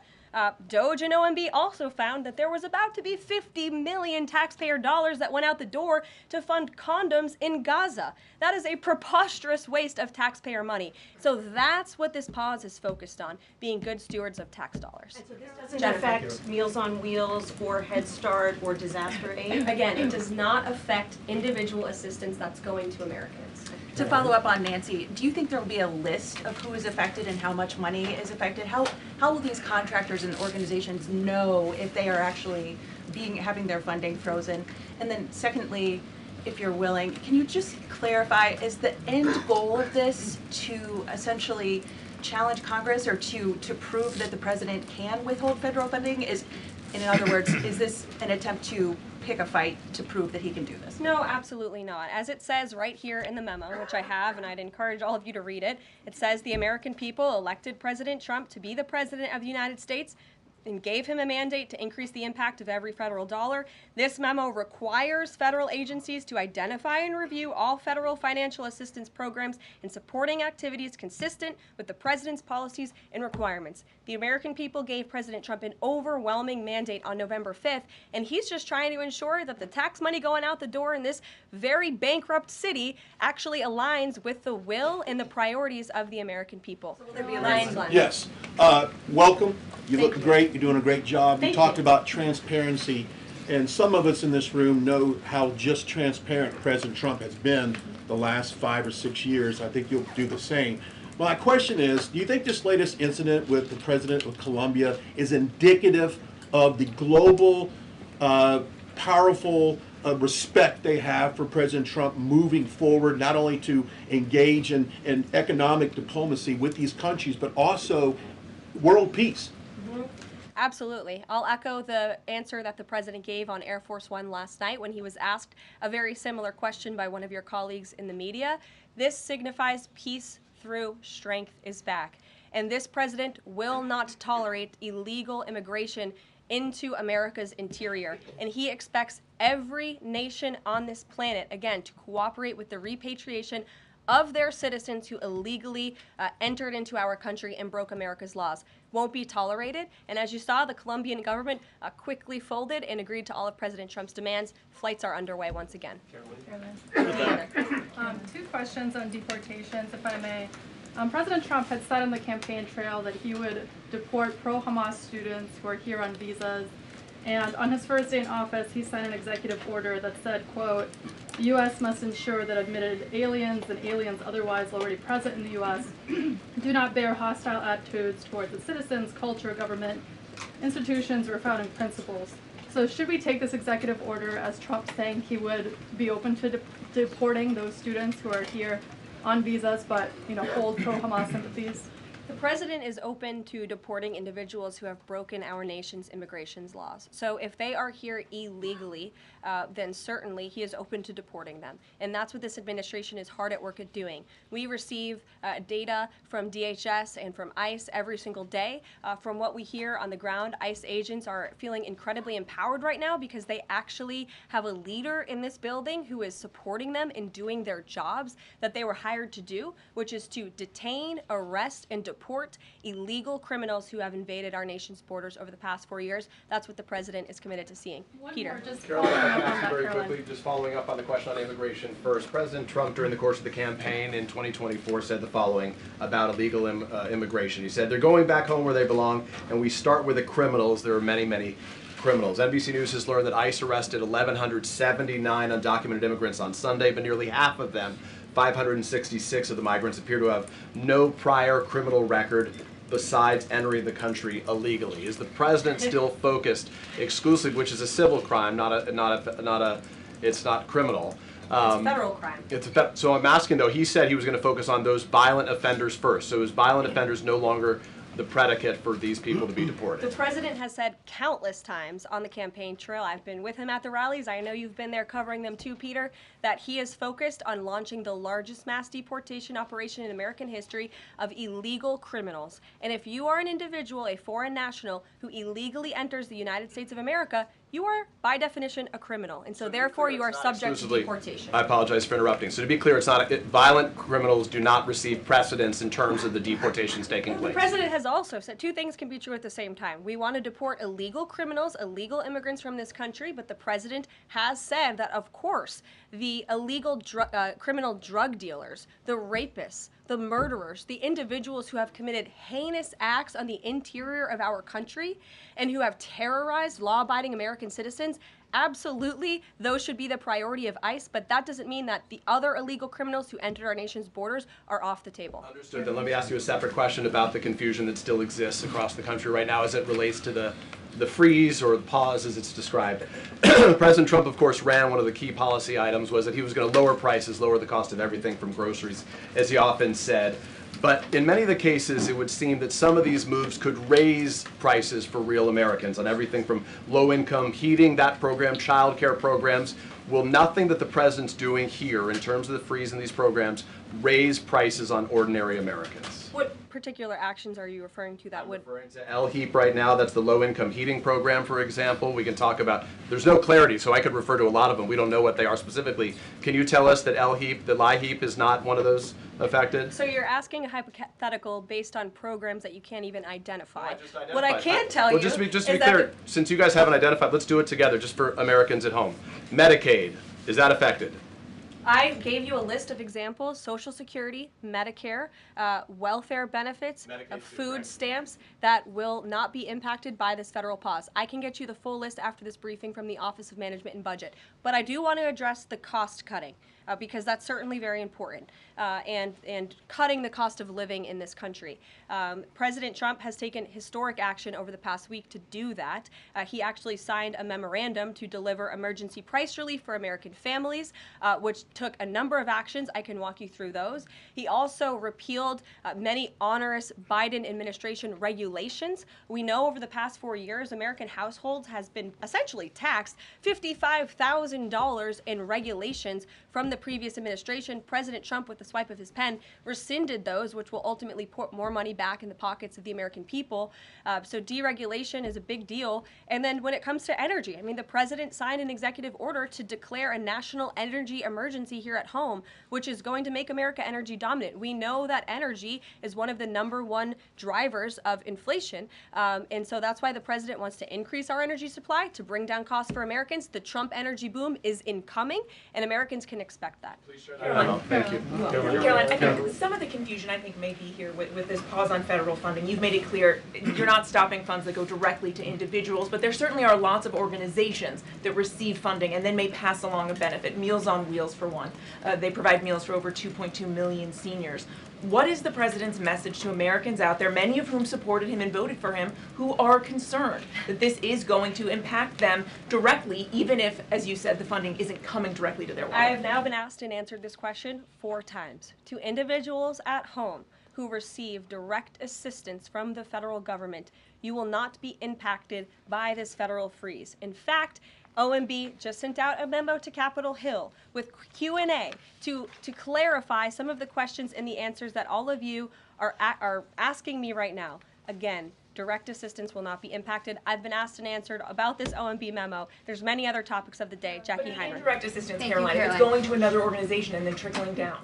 DOGE and OMB also found that there was about to be 50 million taxpayer dollars that went out the door to fund condoms in Gaza. That is a preposterous waste of taxpayer money. So that's what this pause is focused on, being good stewards of tax dollars. And so this doesn't affect Meals on Wheels or Head Start or disaster aid? Again, it does not affect individual assistance that's going to Americans. To follow up on Nancy, do you think there will be a list of who is affected and how much money is affected? How will these contractors and organizations know if they are actually having their funding frozen? And then secondly, if you're willing, can you just clarify, is the end goal of this to essentially challenge Congress or to prove that the president can withhold federal funding? In other words, is this an attempt to pick a fight to prove that he can do this? No, absolutely not. As it says right here in the memo, which I have, and I'd encourage all of you to read it, it says the American people elected President Trump to be the president of the United States and gave him a mandate to increase the impact of every federal dollar. This memo requires federal agencies to identify and review all federal financial assistance programs and supporting activities consistent with the president's policies and requirements. The American people gave President Trump an overwhelming mandate on November 5th, and he's just trying to ensure that the tax money going out the door in this very bankrupt city actually aligns with the will and the priorities of the American people. So will there be a line? Yes. Welcome. You look great. You're doing a great job. You talked about transparency, and some of us in this room know how just transparent President Trump has been the last 5 or 6 years. I think you'll do the same. My question is, do you think this latest incident with the president of Colombia is indicative of the global, powerful respect they have for President Trump moving forward, not only to engage in economic diplomacy with these countries, but also world peace? Absolutely. I'll echo the answer that the president gave on Air Force One last night when he was asked a very similar question by one of your colleagues in the media. This signifies peace through strength is back. And this president will not tolerate illegal immigration into America's interior. And he expects every nation on this planet, again, to cooperate with the repatriation of their citizens who illegally entered into our country and broke America's laws. Won't be tolerated. And as you saw, the Colombian government quickly folded and agreed to all of President Trump's demands. Flights are underway once again. Two questions on deportations, if I may. President Trump had said on the campaign trail that he would deport pro-Hamas students who are here on visas. And on his first day in office, he signed an executive order that said, quote, the U.S. must ensure that admitted aliens and aliens otherwise already present in the U.S. do not bear hostile attitudes towards the citizens, culture, government, institutions, or founding principles. So should we take this executive order as Trump saying he would be open to deporting those students who are here on visas but, hold pro-Hamas sympathies? The president is open to deporting individuals who have broken our nation's immigration laws. So if they are here illegally, then certainly he is open to deporting them. And that's what this administration is hard at work at doing. We receive data from DHS and from ICE every single day. From what we hear on the ground, ICE agents are feeling incredibly empowered right now because they actually have a leader in this building who is supporting them in doing their jobs that they were hired to do, which is to detain, arrest, and deport illegal criminals who have invaded our nation's borders over the past 4 years. That's what the president is committed to seeing. Peter. Very quickly, just following up on the question on immigration first. President Trump, during the course of the campaign in 2024, said the following about illegal immigration. He said, they're going back home where they belong, and we start with the criminals. There are many, many criminals. NBC News has learned that ICE arrested 1,179 undocumented immigrants on Sunday, but nearly half of them, 566 of the migrants, appear to have no prior criminal record besides entering the country illegally. Is the president still focused exclusively, which is a civil crime, it's not criminal? It's a federal crime. So I'm asking though, he said he was going to focus on those violent offenders first. So is violent offenders no longer the predicate for these people to be deported? The president has said countless times on the campaign trail, I've been with him at the rallies, I know you've been there covering them too, Peter, that he is focused on launching the largest mass deportation operation in American history of illegal criminals. And if you are an individual, a foreign national, who illegally enters the United States of America, you are, by definition, a criminal. And so therefore, you are subject to deportation. I apologize for interrupting. So to be clear, it's not violent criminals do not receive precedence in terms of the deportations taking place. The president has also said two things can be true at the same time. We want to deport illegal criminals, illegal immigrants from this country, but the president has said that, of course, the illegal criminal drug dealers, the rapists, the murderers, the individuals who have committed heinous acts on the interior of our country and who have terrorized law-abiding American citizens, absolutely, those should be the priority of ICE, but that doesn't mean that the other illegal criminals who entered our nation's borders are off the table. Understood. Then let me ask you a separate question about the confusion that still exists across the country right now as it relates to the the freeze or the pause as it's described. President Trump, of course, ran one of the key policy items was that he was going to lower prices, lower the cost of everything from groceries, as he often said. But in many of the cases, it would seem that some of these moves could raise prices for real Americans on everything from low-income heating, that program, child care programs. Will nothing that the president's doing here in terms of the freeze in these programs raise prices on ordinary Americans? What particular actions are you referring to that would? Referring to LHEAP right now, that's the low-income heating program, for example. We can talk about, there's no clarity, so I could refer to a lot of them. We don't know what they are specifically. Can you tell us that LHEAP, that LIHEAP is not one of those affected? So you're asking a hypothetical based on programs that you can't even identify. What I can tell you just to be is clear, since you guys haven't identified, let's do it together, just for Americans at home. Medicaid, is that affected? I gave you a list of examples: Social Security, Medicare, welfare benefits, food stamps that will not be impacted by this federal pause. I can get you the full list after this briefing from the Office of Management and Budget. But I do want to address the cost cutting because that's certainly very important and cutting the cost of living in this country. President Trump has taken historic action over the past week to do that. He actually signed a memorandum to deliver emergency price relief for American families, which took a number of actions. I can walk you through those. He also repealed many onerous Biden administration regulations. We know over the past 4 years, American households has been essentially taxed $55,000 in regulations from the previous administration. President Trump, with the swipe of his pen, rescinded those, which will ultimately put more money back in the pockets of the American people. So deregulation is a big deal. And then when it comes to energy, I mean, the president signed an executive order to declare a national energy emergency here at home, which is going to make America energy dominant. We know that energy is one of the #1 drivers of inflation. And so that's why the president wants to increase our energy supply to bring down costs for Americans. The Trump energy boom is incoming, and Americans can expect that. Caroline, thank you. Caroline, I think some of the confusion may be here with this pause on federal funding. You've made it clear you're not stopping funds that go directly to individuals, but there certainly are lots of organizations that receive funding and then may pass along a benefit. Meals on Wheels, for one. They provide meals for over 2.2 million seniors. What is the president's message to Americans out there, many of whom supported him and voted for him, who are concerned that this is going to impact them directly, even if, as you said, the funding isn't coming directly to their wallet? I have now been asked and answered this question 4 times. To individuals at home who receive direct assistance from the federal government, you will not be impacted by this federal freeze. In fact, OMB just sent out a memo to Capitol Hill with Q&A to clarify some of the questions and the answers that all of you are asking me right now. Again, direct assistance will not be impacted. I've been asked and answered about this OMB memo. There's many other topics of the day. Jackie Heinrich. Direct assistance, Caroline, if it's going to another organization and then trickling down.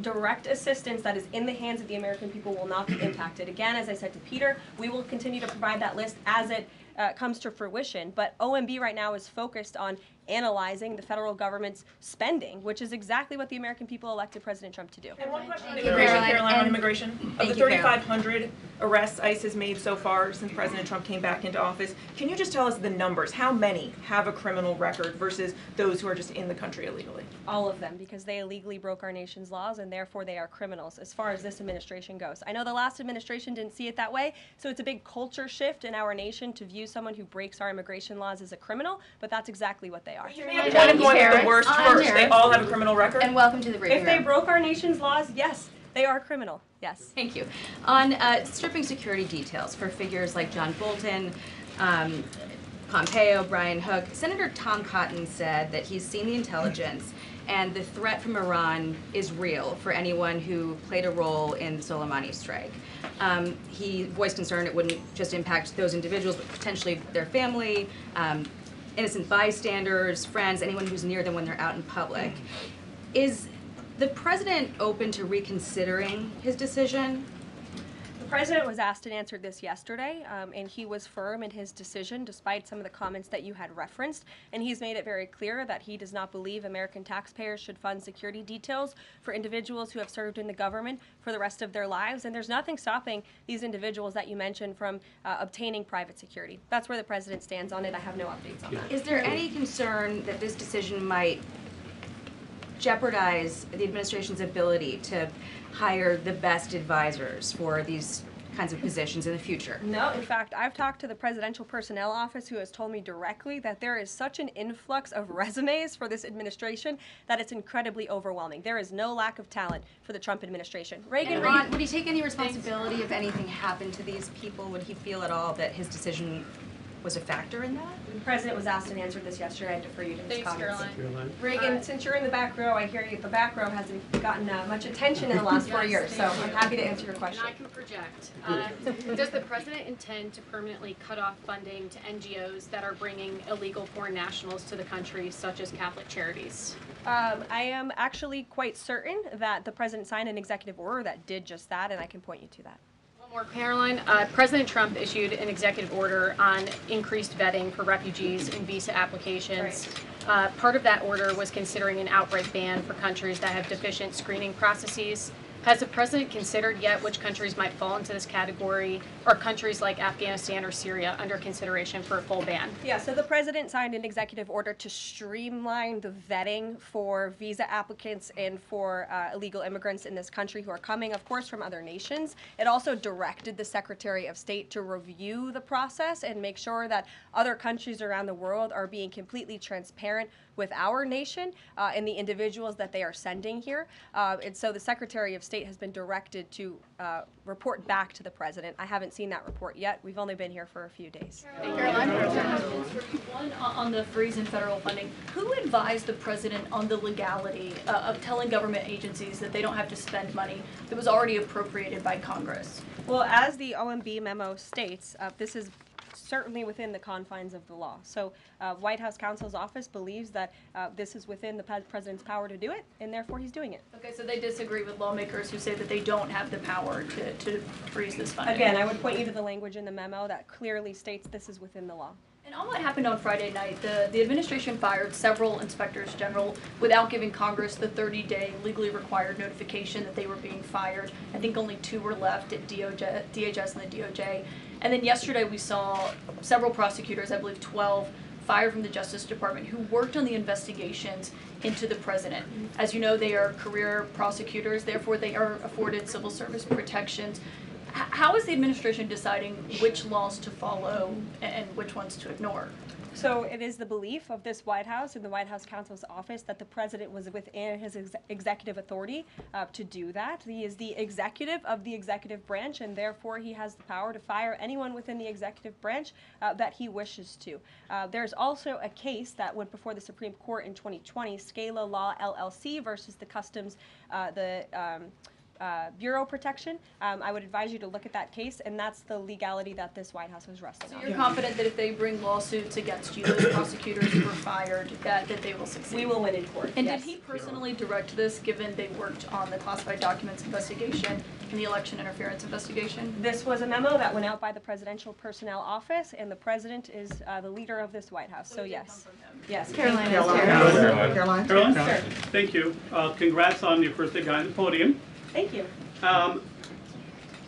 Direct assistance that is in the hands of the American people will not be impacted. Again, as I said to Peter, we will continue to provide that list as it comes to fruition, but OMB right now is focused on analyzing the federal government's spending, which is exactly what the American people elected President Trump to do. And one question on immigration, Caroline, on immigration. Of the 3,500 arrests ICE has made so far since President Trump came back into office, can you just tell us the numbers? How many have a criminal record versus those who are just in the country illegally? All of them, because they illegally broke our nation's laws and therefore they are criminals as far as this administration goes. I know the last administration didn't see it that way, so it's a big culture shift in our nation to view someone who breaks our immigration laws as a criminal, but that's exactly what they are. You made a point of going with the worst first. They all have a criminal record? And welcome to the briefing If they room. broke our nation's laws, yes, they are criminal. Yes. Thank you. On stripping security details for figures like John Bolton, Pompeo, Brian Hook, Senator Tom Cotton said that he's seen the intelligence and the threat from Iran is real for anyone who played a role in the Soleimani strike. He voiced concern it wouldn't just impact those individuals, but potentially their family, innocent bystanders, friends, anyone who's near them when they're out in public. Is the president open to reconsidering his decision? The president was asked and answered this yesterday, and he was firm in his decision despite some of the comments that you had referenced, and he's made it very clear that he does not believe American taxpayers should fund security details for individuals who have served in the government for the rest of their lives, and there's nothing stopping these individuals that you mentioned from obtaining private security. That's where the president stands on it. I have no updates on that. Is there any concern that this decision might jeopardize the administration's ability to hire the best advisors for these kinds of positions in the future. No, in fact, I've talked to the Presidential Personnel Office, who has told me directly that there is such an influx of resumes for this administration that it's incredibly overwhelming. There is no lack of talent for the Trump administration. Reagan, would he take any responsibility if anything happened to these people? Would he feel at all that his decision was a factor in that? The President was asked and answered this yesterday. I defer you to his comments. Caroline. Reagan, since you're in the back row, I hear you. The back row hasn't gotten much attention in the last 4 years, so I'm happy to answer your question. And I can project. Does the President intend to permanently cut off funding to NGOs that are bringing illegal foreign nationals to the country, such as Catholic Charities? I am actually quite certain that the President signed an executive order that did just that, and I can point you to that. One more, Caroline. President Trump issued an executive order on increased vetting for refugees in visa applications. Right. Part of that order was considering an outright ban for countries that have deficient screening processes. Has the President considered yet which countries might fall into this category, or countries like Afghanistan or Syria under consideration for a full ban? Yeah, so the President signed an executive order to streamline the vetting for visa applicants and for illegal immigrants in this country who are coming, of course, from other nations. It also directed the Secretary of State to review the process and make sure that other countries around the world are being completely transparent with our nation and the individuals that they are sending here. And so the Secretary of State has been directed to report back to the President. I haven't seen that report yet. We've only been here for a few days. One on the freeze in federal funding. Who advised the President on the legality of telling government agencies that they don't have to spend money that was already appropriated by Congress? Well, as the OMB memo states, this is certainly within the confines of the law. So White House counsel's office believes that this is within the President's power to do it, and therefore he's doing it. Okay, so they disagree with lawmakers who say that they don't have the power to freeze this funding. Again, I would point you to the language in the memo that clearly states this is within the law. And on what happened on Friday night, the administration fired several inspectors general without giving Congress the 30-day legally required notification that they were being fired. I think only 2 were left at DHS and the DOJ. And then yesterday we saw several prosecutors, I believe 12, fired from the Justice Department who worked on the investigations into the President. As you know, they are career prosecutors, therefore they are afforded civil service protections. How is the administration deciding which laws to follow and which ones to ignore? So it is the belief of this White House and the White House counsel's office that the President was within his executive authority to do that. He is the executive of the executive branch, and therefore he has the power to fire anyone within the executive branch that he wishes to. There's also a case that went before the Supreme Court in 2020, Scala Law LLC versus the Customs, Bureau Protection. I would advise you to look at that case, and that's the legality that this White House was resting on. So you're confident that if they bring lawsuits against you, those prosecutors who were fired, that they will succeed? We will win in court. And yes. Did he personally direct this, given they worked on the classified documents investigation and the election interference investigation? This was a memo that went out by the Presidential Personnel Office, and the President is the leader of this White House. So yes. Yes. Caroline. Caroline? Sure. Thank you. Congrats on your first day on the podium. Thank you.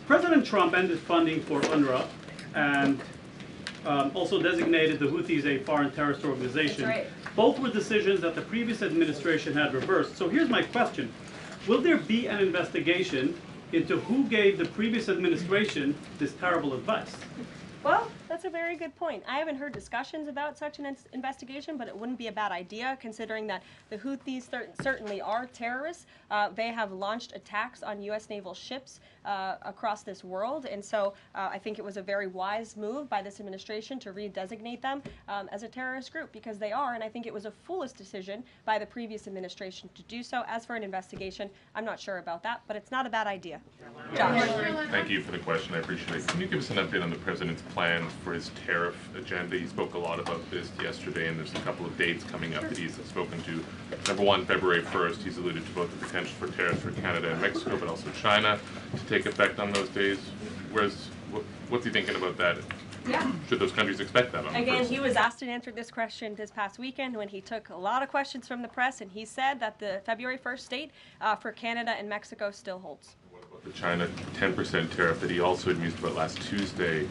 President Trump ended funding for UNRWA and also designated the Houthis a foreign terrorist organization. That's right. Both were decisions that the previous administration had reversed. So here's my question. Will there be an investigation into who gave the previous administration this terrible advice? Well, that's a very good point. I haven't heard discussions about such an investigation, but it wouldn't be a bad idea considering that the Houthis certainly are terrorists. They have launched attacks on U.S. naval ships across this world, and so I think it was a very wise move by this administration to redesignate them as a terrorist group, because they are, and I think it was a foolish decision by the previous administration to do so. As for an investigation, I'm not sure about that, but it's not a bad idea. Josh. Thank you for the question. I appreciate it. Can you give us an update on the President's plans for his tariff agenda? He spoke a lot about this yesterday, and there's a couple of dates coming up that he's spoken to. Number one, February 1st, he's alluded to both the potential for tariffs for Canada and Mexico, but also China to take effect on those days. What's he thinking about that? Yeah. Should those countries expect that? Again, he was asked and answered this question this past weekend when he took a lot of questions from the press, and he said that the February 1st date for Canada and Mexico still holds. The China 10% tariff that he also had mused about last Tuesday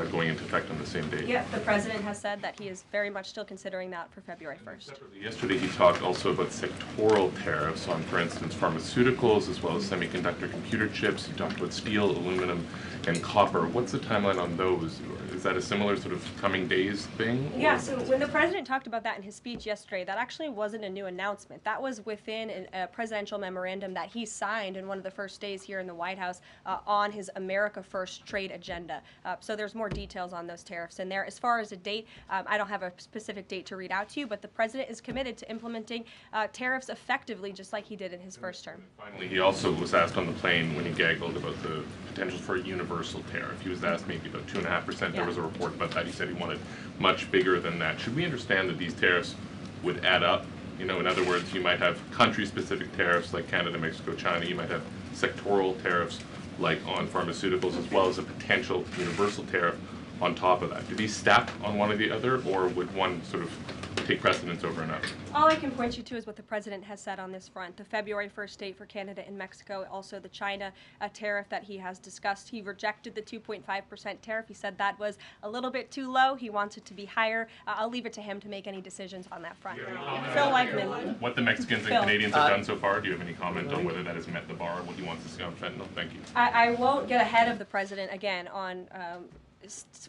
going into effect on the same day. Yeah, the president has said that he is very much still considering that for February 1st. Yesterday he talked also about sectoral tariffs on, for instance, pharmaceuticals as well as semiconductor computer chips. He talked about steel, aluminum, and copper. What's the timeline on those? Is that a similar sort of coming days thing? Or? Yeah, so when the president talked about that in his speech yesterday, that actually wasn't a new announcement. That was within a presidential memorandum that he signed in one of the first days here in the White House on his America First trade agenda. So there's more details on those tariffs in there. As far as a date, I don't have a specific date to read out to you, but the president is committed to implementing tariffs effectively, just like he did in his first term. Finally, he also was asked on the plane when he gaggled about the potential for a universal tariff. He was asked maybe about 2.5%. There was a report about that. He said he wanted much bigger than that. Should we understand that these tariffs would add up? You know, in other words, you might have country-specific tariffs like Canada, Mexico, China. You might have sectoral tariffs like on pharmaceuticals, as well as a potential universal tariff on top of that. Do these stack on one or the other, or would one sort of take precedence over another? All I can point you to is what the president has said on this front. The February 1st date for Canada and Mexico, also the China tariff that he has discussed. He rejected the 2.5% tariff. He said that was a little bit too low. He wants it to be higher. I'll leave it to him to make any decisions on that front. Phil Weigman. What the Mexicans and Canadians have done so far, do you have any comment on whether that has met the bar, what he wants to see on fentanyl? Thank you. I won't get ahead of the president again on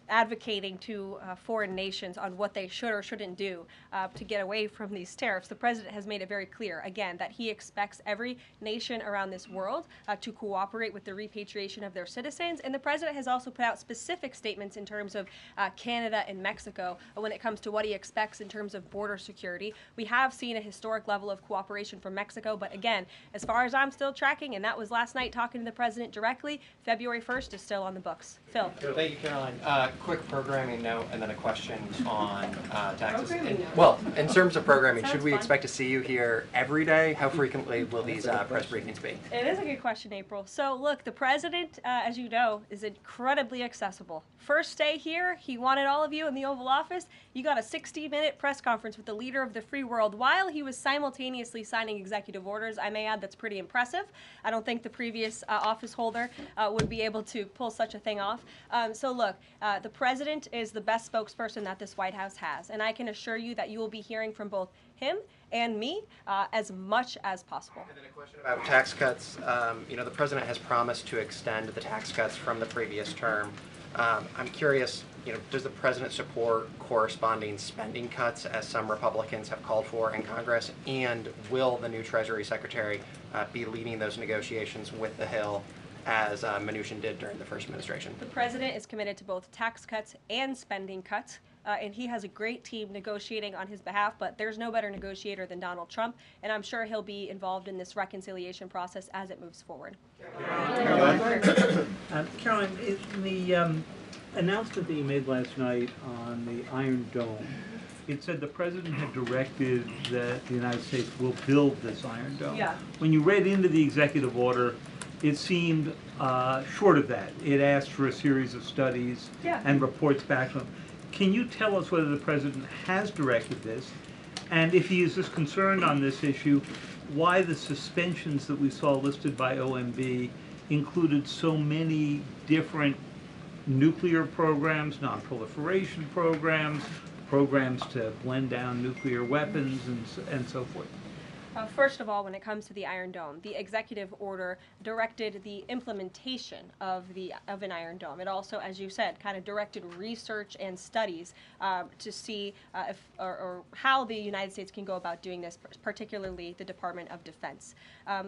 advocating to foreign nations on what they should or shouldn't do to get away from these tariffs. The president has made it very clear, again, that he expects every nation around this world to cooperate with the repatriation of their citizens, and the president has also put out specific statements in terms of Canada and Mexico when it comes to what he expects in terms of border security. We have seen a historic level of cooperation from Mexico, but again, as far as I'm still tracking, and that was last night talking to the president directly, February 1st is still on the books. Phil. Thank you, Caroline. Quick programming note and then a question on taxes. Well, in terms of programming, should we expect to see you here every day? How frequently will these press briefings be? It is a good question, April. So look, the president, as you know, is incredibly accessible. First day here, he wanted all of you in the Oval Office. You got a 60-minute press conference with the leader of the free world while he was simultaneously signing executive orders. I may add that's pretty impressive. I don't think the previous office holder would be able to pull such a thing off. So look, the president is the best spokesperson that this White House has, and I can assure you that you will be hearing from both him and me as much as possible. And then a question about tax cuts. You know, the president has promised to extend the tax cuts from the previous term. I'm curious, you know, does the president support corresponding spending cuts as some Republicans have called for in Congress? And will the new Treasury Secretary be leading those negotiations with the Hill as Mnuchin did during the first administration? The president is committed to both tax cuts and spending cuts, and he has a great team negotiating on his behalf, but there's no better negotiator than Donald Trump, and I'm sure he'll be involved in this reconciliation process as it moves forward. Caroline, in the announcement that you made last night on the Iron Dome, it said the president had directed that the United States will build this Iron Dome. Yeah. When you read into the executive order, it seemed short of that. It asked for a series of studies and reports back to him. Can you tell us whether the president has directed this? And if he is this concerned on this issue, why the suspensions that we saw listed by OMB included so many different nuclear programs, non-proliferation programs, programs to blend down nuclear weapons, and so forth? First of all, when it comes to the Iron Dome, the executive order directed the implementation of an Iron Dome. It also, as you said, kind of directed research and studies to see if or how the United States can go about doing this, particularly the Department of Defense.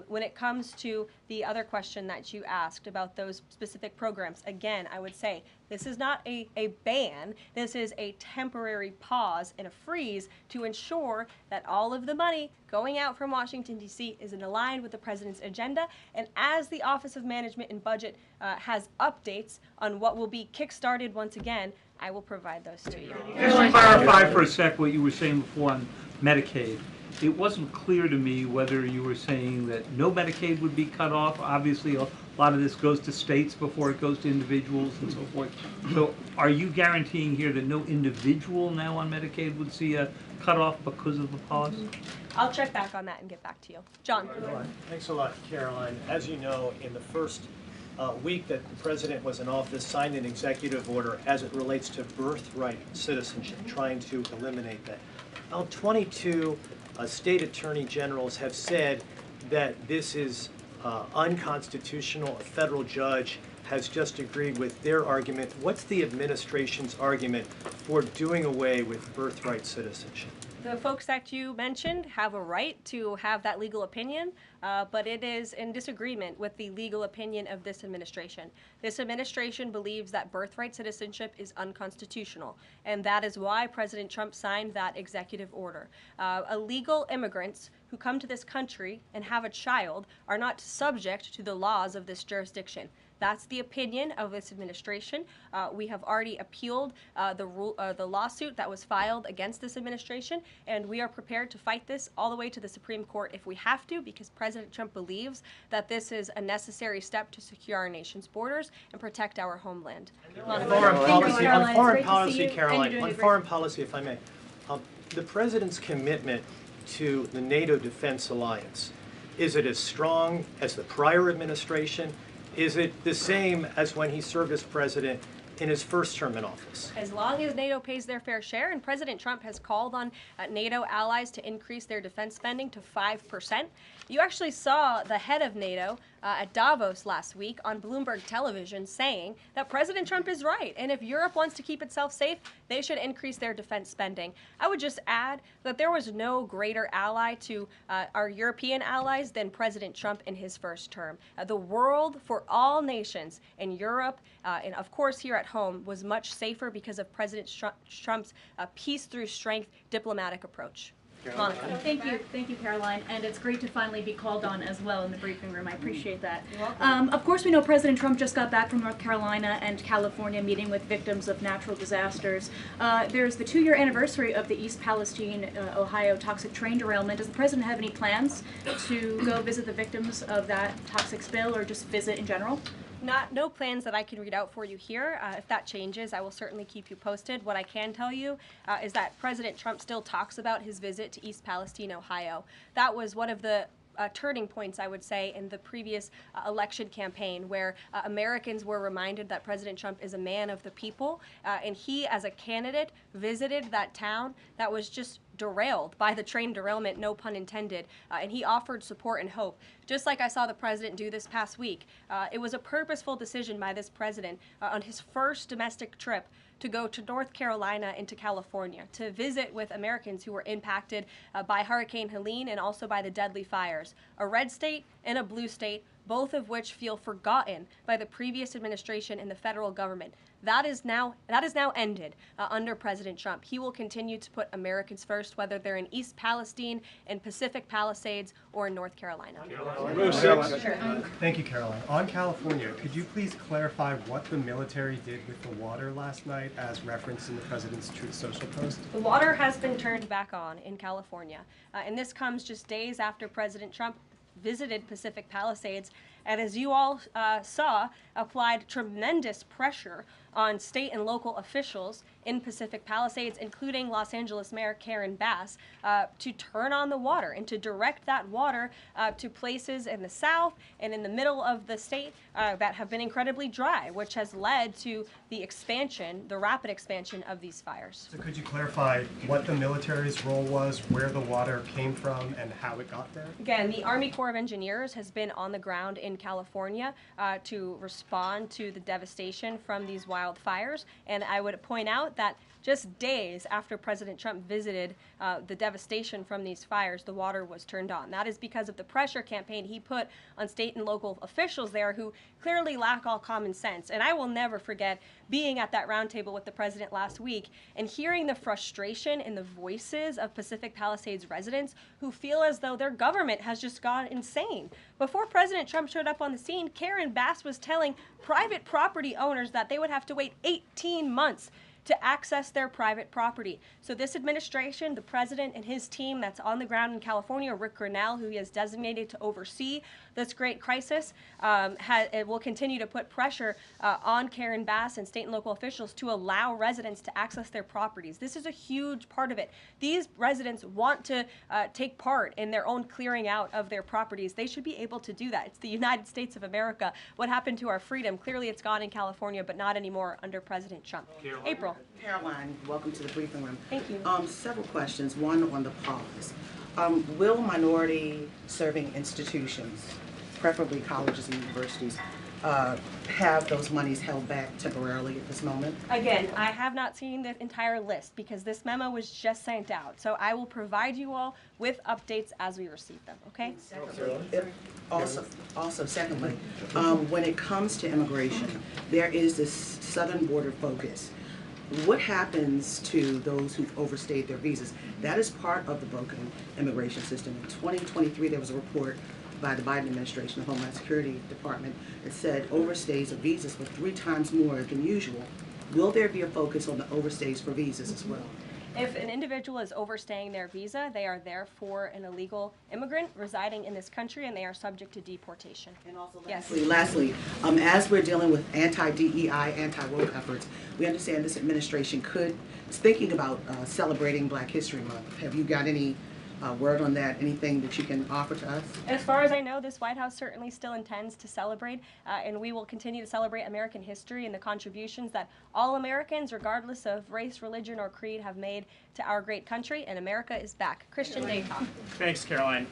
When it comes to the other question that you asked about those specific programs, again, I would say this is not a ban. This is a temporary pause and a freeze to ensure that all of the money going out from Washington, D.C. is aligned with the president's agenda. And as the Office of Management and Budget has updates on what will be kickstarted once again, I will provide those to you. Just to clarify for a sec what you were saying before on Medicaid. It wasn't clear to me whether you were saying that no Medicaid would be cut off. Obviously, a A lot of this goes to states before it goes to individuals and so forth. So are you guaranteeing here that no individual now on Medicaid would see a cutoff because of the pause? I'll check back on that and get back to you. John. Thanks a lot, Caroline. As you know, in the first week that the president was in office, signed an executive order as it relates to birthright citizenship, trying to eliminate that. Now, 22 state attorney generals have said that this is unconstitutional. A federal judge has just agreed with their argument. What's the administration's argument for doing away with birthright citizenship? The folks that you mentioned have a right to have that legal opinion, but it is in disagreement with the legal opinion of this administration. This administration believes that birthright citizenship is unconstitutional, and that is why President Trump signed that executive order. Illegal immigrants who come to this country and have a child are not subject to the laws of this jurisdiction. That's the opinion of this administration. We have already appealed the lawsuit that was filed against this administration, and we are prepared to fight this all the way to the Supreme Court if we have to, because President Trump believes that this is a necessary step to secure our nation's borders and protect our homeland. On foreign policy, Caroline, on foreign policy, if I may, the president's commitment to the NATO Defense Alliance, is it as strong as the prior administration? Is it the same as when he served as president in his first term in office? As long as NATO pays their fair share, and President Trump has called on NATO allies to increase their defense spending to 5%. You actually saw the head of NATO at Davos last week on Bloomberg television saying that President Trump is right, and if Europe wants to keep itself safe, they should increase their defense spending. I would just add that there was no greater ally to our European allies than President Trump in his first term. The world for all nations in Europe and of course here at home was much safer because of President Trump's peace through strength diplomatic approach. Monica. Thank you, Caroline, and it's great to finally be called on as well in the briefing room. I appreciate that. Of course, we know President Trump just got back from North Carolina and California meeting with victims of natural disasters. There's the 2-year anniversary of the East Palestine, Ohio toxic train derailment. Does the president have any plans to go visit the victims of that toxic spill or just visit in general? No plans that I can read out for you here. If that changes, I will certainly keep you posted. What I can tell you is that President Trump still talks about his visit to East Palestine, Ohio. That was one of the turning points, I would say, in the previous election campaign, where Americans were reminded that President Trump is a man of the people, and he, as a candidate, visited that town that was just derailed by the train derailment, no pun intended, and he offered support and hope. Just like I saw the president do this past week, it was a purposeful decision by this president on his first domestic trip to go to North Carolina and to California to visit with Americans who were impacted by Hurricane Helene and also by the deadly fires. A red state and a blue state, both of which feel forgotten by the previous administration and the federal government. That is now ended under President Trump. He will continue to put Americans first, whether they're in East Palestine, in Pacific Palisades, or in North Carolina. Thank you, Caroline. On California, could you please clarify what the military did with the water last night as referenced in the president's Truth Social post? The water has been turned back on in California, and this comes just days after President Trump visited Pacific Palisades, and as you all saw, applied tremendous pressure on state and local officials in Pacific Palisades, including Los Angeles Mayor Karen Bass, to turn on the water and to direct that water to places in the south and in the middle of the state that have been incredibly dry, which has led to the expansion, the rapid expansion of these fires. So could you clarify what the military's role was, where the water came from, and how it got there? Again, the Army Corps of Engineers has been on the ground in California to respond to the devastation from these wildfires, and I would point out that just days after President Trump visited the devastation from these fires, the water was turned on. That is because of the pressure campaign he put on state and local officials there who clearly lack all common sense. And I will never forget being at that roundtable with the president last week and hearing the frustration in the voices of Pacific Palisades residents who feel as though their government has just gone insane. Before President Trump showed up on the scene, Karen Bass was telling private property owners that they would have to wait 18 months to access their private property. So this administration, the president and his team that's on the ground in California, Rick Grinnell, who he has designated to oversee this great crisis, it will continue to put pressure on Karen Bass and state and local officials to allow residents to access their properties. This is a huge part of it. These residents want to take part in their own clearing out of their properties. They should be able to do that. It's the United States of America. What happened to our freedom? Clearly it's gone in California, but not anymore under President Trump. April. Caroline, welcome to the briefing room. Thank you. Several questions, one on the pause. Will minority serving institutions, preferably colleges and universities, have those monies held back temporarily at this moment? Again, I have not seen the entire list because this memo was just sent out. So I will provide you all with updates as we receive them, okay? Secondly, when it comes to immigration, there is this southern border focus. What happens to those who've overstayed their visas? That is part of the broken immigration system. In 2023, there was a report by the Biden administration, the Homeland Security Department, that said overstays of visas were 3 times more than usual. Will there be a focus on the overstays for visas as well? If an individual is overstaying their visa, they are therefore an illegal immigrant residing in this country and they are subject to deportation. And also yes. Lastly, as we're dealing with anti-DEI, anti-woke efforts, we understand this administration is thinking about celebrating Black History Month. Have you got any word on that? Anything that you can offer to us? As far as I know, this White House certainly still intends to celebrate, and we will continue to celebrate American history and the contributions that all Americans, regardless of race, religion, or creed, have made to our great country, and America is back. Christian Daycock. Thanks, Caroline.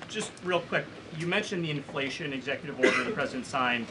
Just real quick, you mentioned the inflation executive order the president signed,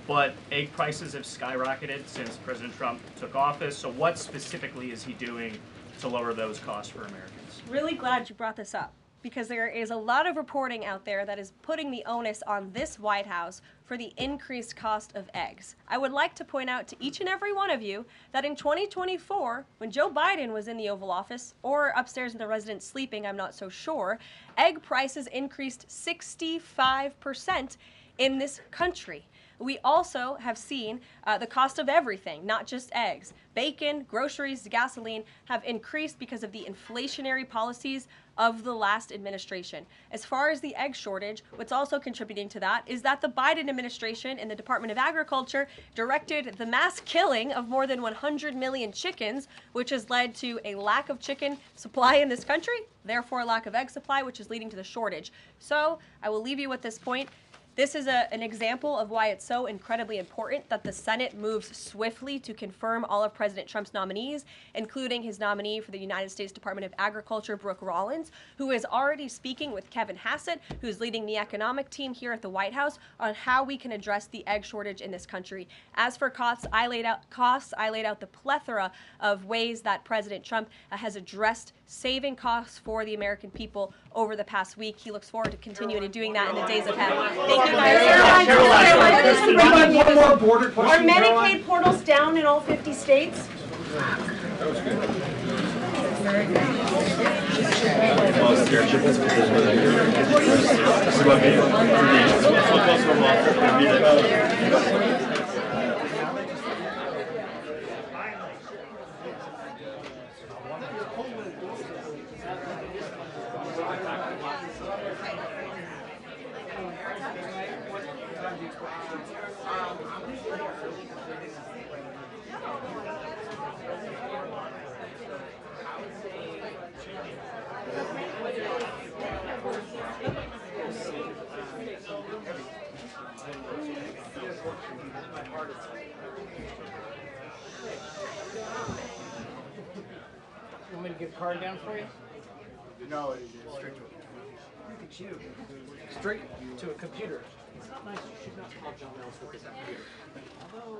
but egg prices have skyrocketed since President Trump took office, so what specifically is he doing to lower those costs for Americans? Really glad you brought this up because there is a lot of reporting out there that is putting the onus on this White House for the increased cost of eggs. I would like to point out to each and every one of you that in 2024, when Joe Biden was in the Oval Office, or upstairs in the residence sleeping, I'm not so sure, egg prices increased 65% in this country. We also have seen the cost of everything, not just eggs. Bacon, groceries, gasoline have increased because of the inflationary policies of the last administration. As far as the egg shortage, what's also contributing to that is that the Biden administration and the Department of Agriculture directed the mass killing of more than 100 million chickens, which has led to a lack of chicken supply in this country, therefore a lack of egg supply, which is leading to the shortage. So I will leave you with this point. This is an example of why it's so incredibly important that the Senate moves swiftly to confirm all of President Trump's nominees, including his nominee for the United States Department of Agriculture, Brooke Rollins, who is already speaking with Kevin Hassett, who's leading the economic team here at the White House, on how we can address the egg shortage in this country. As for costs, I laid out the plethora of ways that President Trump has addressed saving costs for the American people over the past week. He looks forward to continuing to doing that in the days ahead. Thank you guys. One more border question. Are Medicaid portals down in all 50 states? You want me to get a card down for you? No, it's straight to a computer. Look at you. Straight to a computer. It's not nice. You should not call John Mills with his computer. Although...